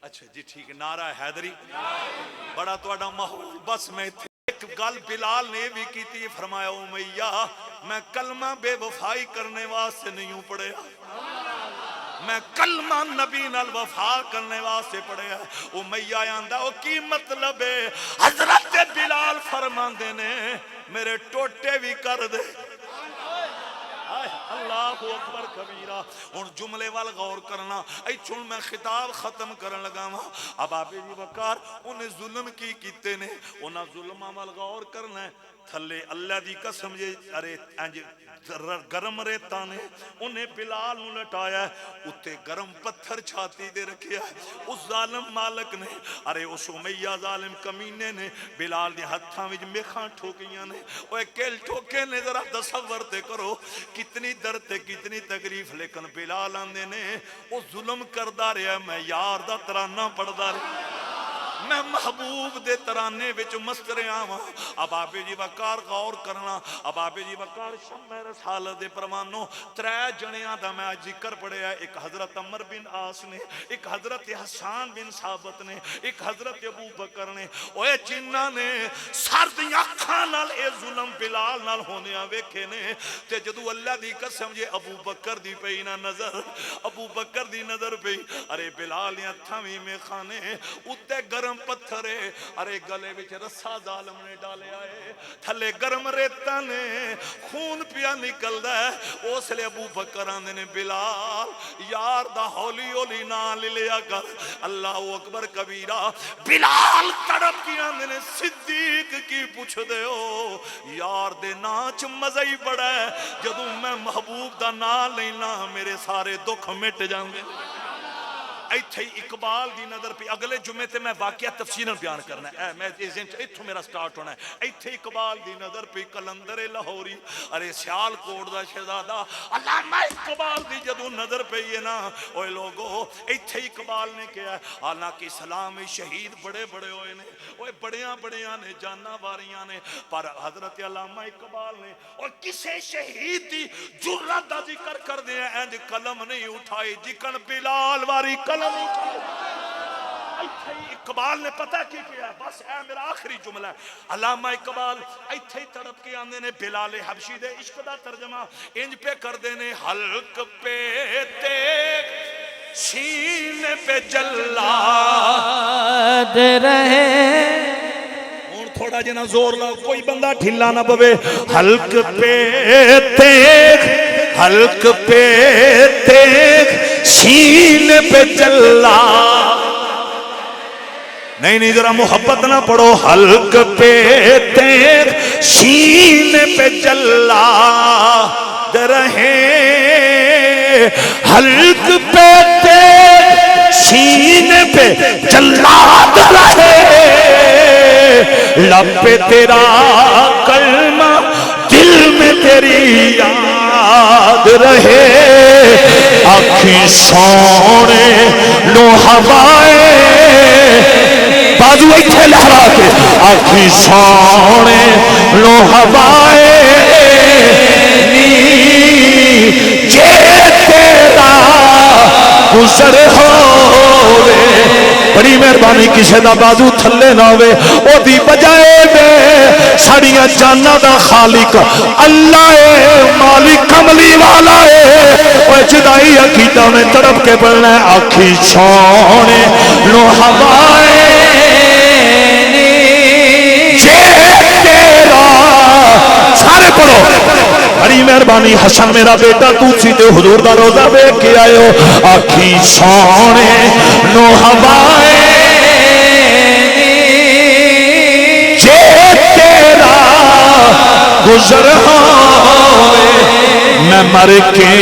اچھا جی ٹھیک ہے. نعرہ حیدری بڑا تواڈا ماحول. بس میں ایک گل بلال نے بھی کی تھی. فرمایا امیہ میں کلمہ بے وفائی کرنے واسطے نہیں ہوں پڑھے میں کلمہ نبی نال وفا کرنے واسطے پڑھے. امیہ آندا او کی مطلب ہے؟ حضرت بلال فرماندے نے میرے ٹوٹے بھی کر دے. اللہ اکبر کبیرہ. ہن جملے وال غور کرنا. ایتھوں میں خطاب ختم کرن لگا وا. اب آپ جی وقار انہیں ظلم کی کیتے نے انہاں ظلماں وال غور کرنا ہے. تھلے اللہ دی قسم جے ارے انج گرم ریتاں نے انہیں بلال نو لٹایا ہے. اتے گرم پتھر چھاتی دے رکھیا ہے. اس ظالم مالک نے ارے اس امیہ ظالم کمینے نے بلال دے ہتھاں وچ میخاں ٹھوکیاں نے. اوے کل ٹھوکے نے ذرا تصور تے کرو کتنی درد تے کتنی تکلیف. لیکن بلال آندے نے او ظلم کردا رہیا میں یار دا ترانہ پڑھدا رہیا میں محبوب دے ترانے وچ مست رہا ہاں. اب آپ جی وقار غور کرنا. اب آپ جی وقار شمع رسالت دے پروانوں 3 جنیاں دا میں ذکر پڑھیا. ایک حضرت عمر بن عاص نے, ایک حضرت حسان بن ثابت نے, ایک حضرت ابو بکر نے. اوے جنہاں نے سرد اکھاں نال اے ظلم بلال نال ہونیا ویکھے نے تے جدوں اللہ دی قسم جے ابو بکر دی پئی نہ نظر ابو بکر دی نظر پئی. ارے بلال نے ہتھاں وی میخاں نے اُتے گرم پتھر ہے. ارے گلے وچ رسا ظالم نے ڈالیا ہے. تھلے گرم ریتاں نے خون پیا نکلدا ہے. اس لئے ابو بکر آندے نے بلال یار دا ہولی ہولی نام لے لیا کر. اللہ اکبر کبیرہ. بلال تڑپ کی آندے نے صدیق کی پوچھ دے ہو یار دے ناچ مزہ ہی بڑا ہے. جدوں میں محبوب دا نام لینا میرے سارے دکھ مٹ جاندے. ایتھے اقبال دی نظر پہ اگلے جمعے تے میں واقعہ تفصیلاً بیان کرنا ہے. میں ایتھوں میرا سٹارٹ ہونا ہے. ایتھے اقبال دی نظر پہ کلندر لاہوری ارے سیال کوٹ دا شہزادہ علامہ اقبال دی جدوں نظر پہ یہ نا اوے لوگو ایتھے اقبال نے کیا ہے. حالانکہ اسلام میں شہید بڑے بڑے ہوئے نے اوے بڑیاں بڑیاں نے جانا واریاں نے پر حضرت علامہ اقبال نے اور کسے شہید دی جرات دا ذکر کر دیا انج قلم نہیں اٹھائی جکن بلال واری اقبال نے پتہ کی کیا ہے. بس اے میرا آخری جملہ ہے. علامہ اقبال ایتھے تڑپ کے آندے نے بلال حبشی دے عشق دا ترجمہ انج پہ کر دے نے حلق پہ تیغ سینے پہ جلاد رہے. اور تھوڑا جنا زور لا کوئی بندہ ڈھلا نہ پوے. حلق پہ تیغ حلق پہ تیغ سینے پہ چلا. نہیں ذرا محبت نہ پڑھو. حلق پہ تیغ سینے پہ چلا رہے. حلق پہ تیغ سینے پہ چلا رہے. لب پہ تیرا کلمہ دل میں تیری یاد رہے. آنکھیں سونے نو ہوائے بازو ایتھے لہرا کے آنکھیں سونے نو ہوائے گزر ہووے بڑی مہربانی کسی دا بازو تھلے نہ ہوئے او دی بجائے دے ساڑیاں جانا دا خالق اللہ ہے مالک کملی والا ہے وہ جدائی عقیدہ میں طرف کے پڑھنا ہے آکھی چھوڑے نو ہوائے سارے پڑھو بڑی مہربانی حسن میرا بیٹا تُسی تے حضور دا روزہ بے کے آئے ہو آکھی سونے نو ہوائے جے تیرا گزر ہوئے میں مر کے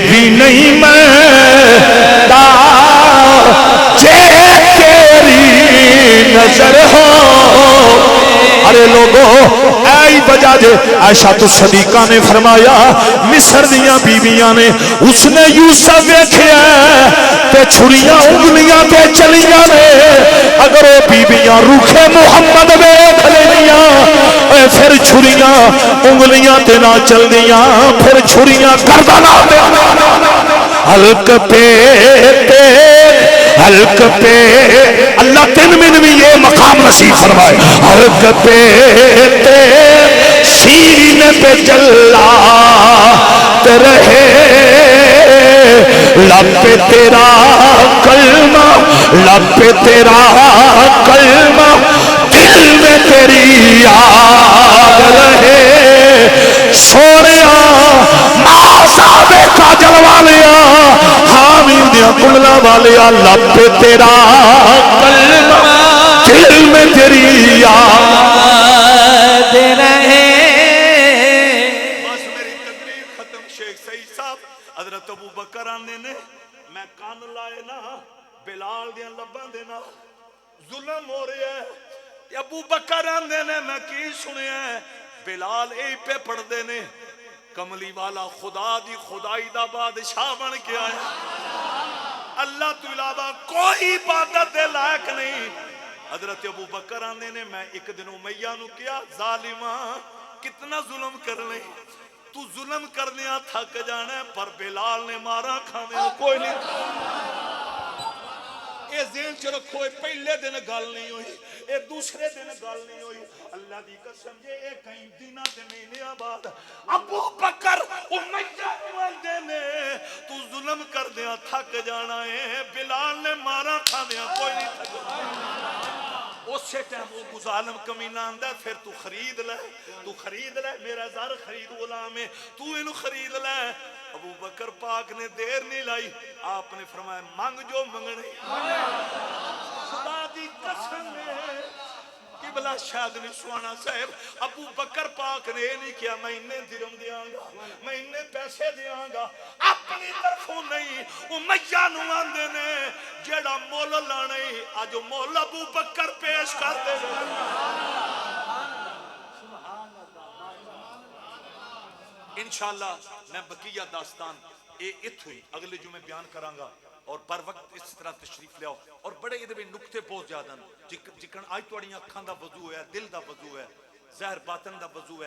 بھی نہیں مرتا جے تیری نظر ہو ارے لوگوں ایئی بجا جے عائشہ تو صدیقہ نے فرمایا مصر دیاں بیویاں نے اس نے یوسف ویکھیا تے چھریاں انگلیاں تے چلیاں نے اگر وہ بیویاں روکھے محمد ویکھ لینیاں پھر چھریاں انگلیاں تے نہ چل دیاں پھر چھریاں گردناں تے حلق پہ حلق پہ اللہ تین میں بھی یہ مقام نصیب فرمائے حلق پہ سینے پہ چلا رہے لب پہ تیرا کلمہ لب پہ تیرا کلمہ دل میں تیری یاد رہے سونیا نازا بے کاجل والیا حامیم دیا کملہ والیا لب پہ تیرا کلمہ دل میں تیری یاد رہے بس میری تقریر ختم شیخ سعید صاحب حضرت ابو بکر آنے نے میں کان لائے نا بلال دیا لباں دینا ظلم ہو رہا ہے ابو بکر آنے نے میں کی سنے ہیں بلال اے پہ پڑھ دینے کملی والا خدا دی خدائی دا بادشاہ بن کے آیا اللہ تو علاوہ کوئی عبادت دے لائق نہیں حضرت ابو بکر آنے نے میں ایک دن امیہ نو کیا ظالمہ کتنا ظلم کر لیں تو ظلم کرنے تھک جانا ہے پر بلال نے مارا کھانے کوئی نہیں اے ذہن چ رکھو اے پہلے دن گل نہیں ہوئی اے دوسرے دن گل نہیں ہوئی اللہ دی قسم جے اے کئی دنوں تے مہینے بعد ابو بکر امیہ والدے نے تو ظلم کر دیا تھک جانا ہے بلال نے مارا کھانے کوئی نہیں تھک اسے ٹائم وہ ظالم کمینہ آندہ پھر تو خرید لے میرا زار خرید غلام ہے تو انہوں خرید لے ابو بکر پاک نے دیر نہیں لائی آپ نے فرمایا مانگ جو منگنے خدا دی قسم ہے قبلہ شادنی سوانا صاحب ابو بکر پاک نے نہیں کیا میں انہیں درم دیاں گا میں انہیں پیسے دیاں گا اپنی طرفوں نہیں امیہ نوان دینے جیڑا مولا لانے آج مولا ابو بکر پیش کر دے انشاءاللہ میں بقیہ داستان اتھوئی اگلے جو میں بیان کرانگا اور بر وقت اس طرح تشریف لے آؤ اور بڑے یہ نکتے بہت زیادہ جکن آج توڑیاں کھاندہ وضو ہے دل دا وضو ہے ظاہر باطن دا وضو ہے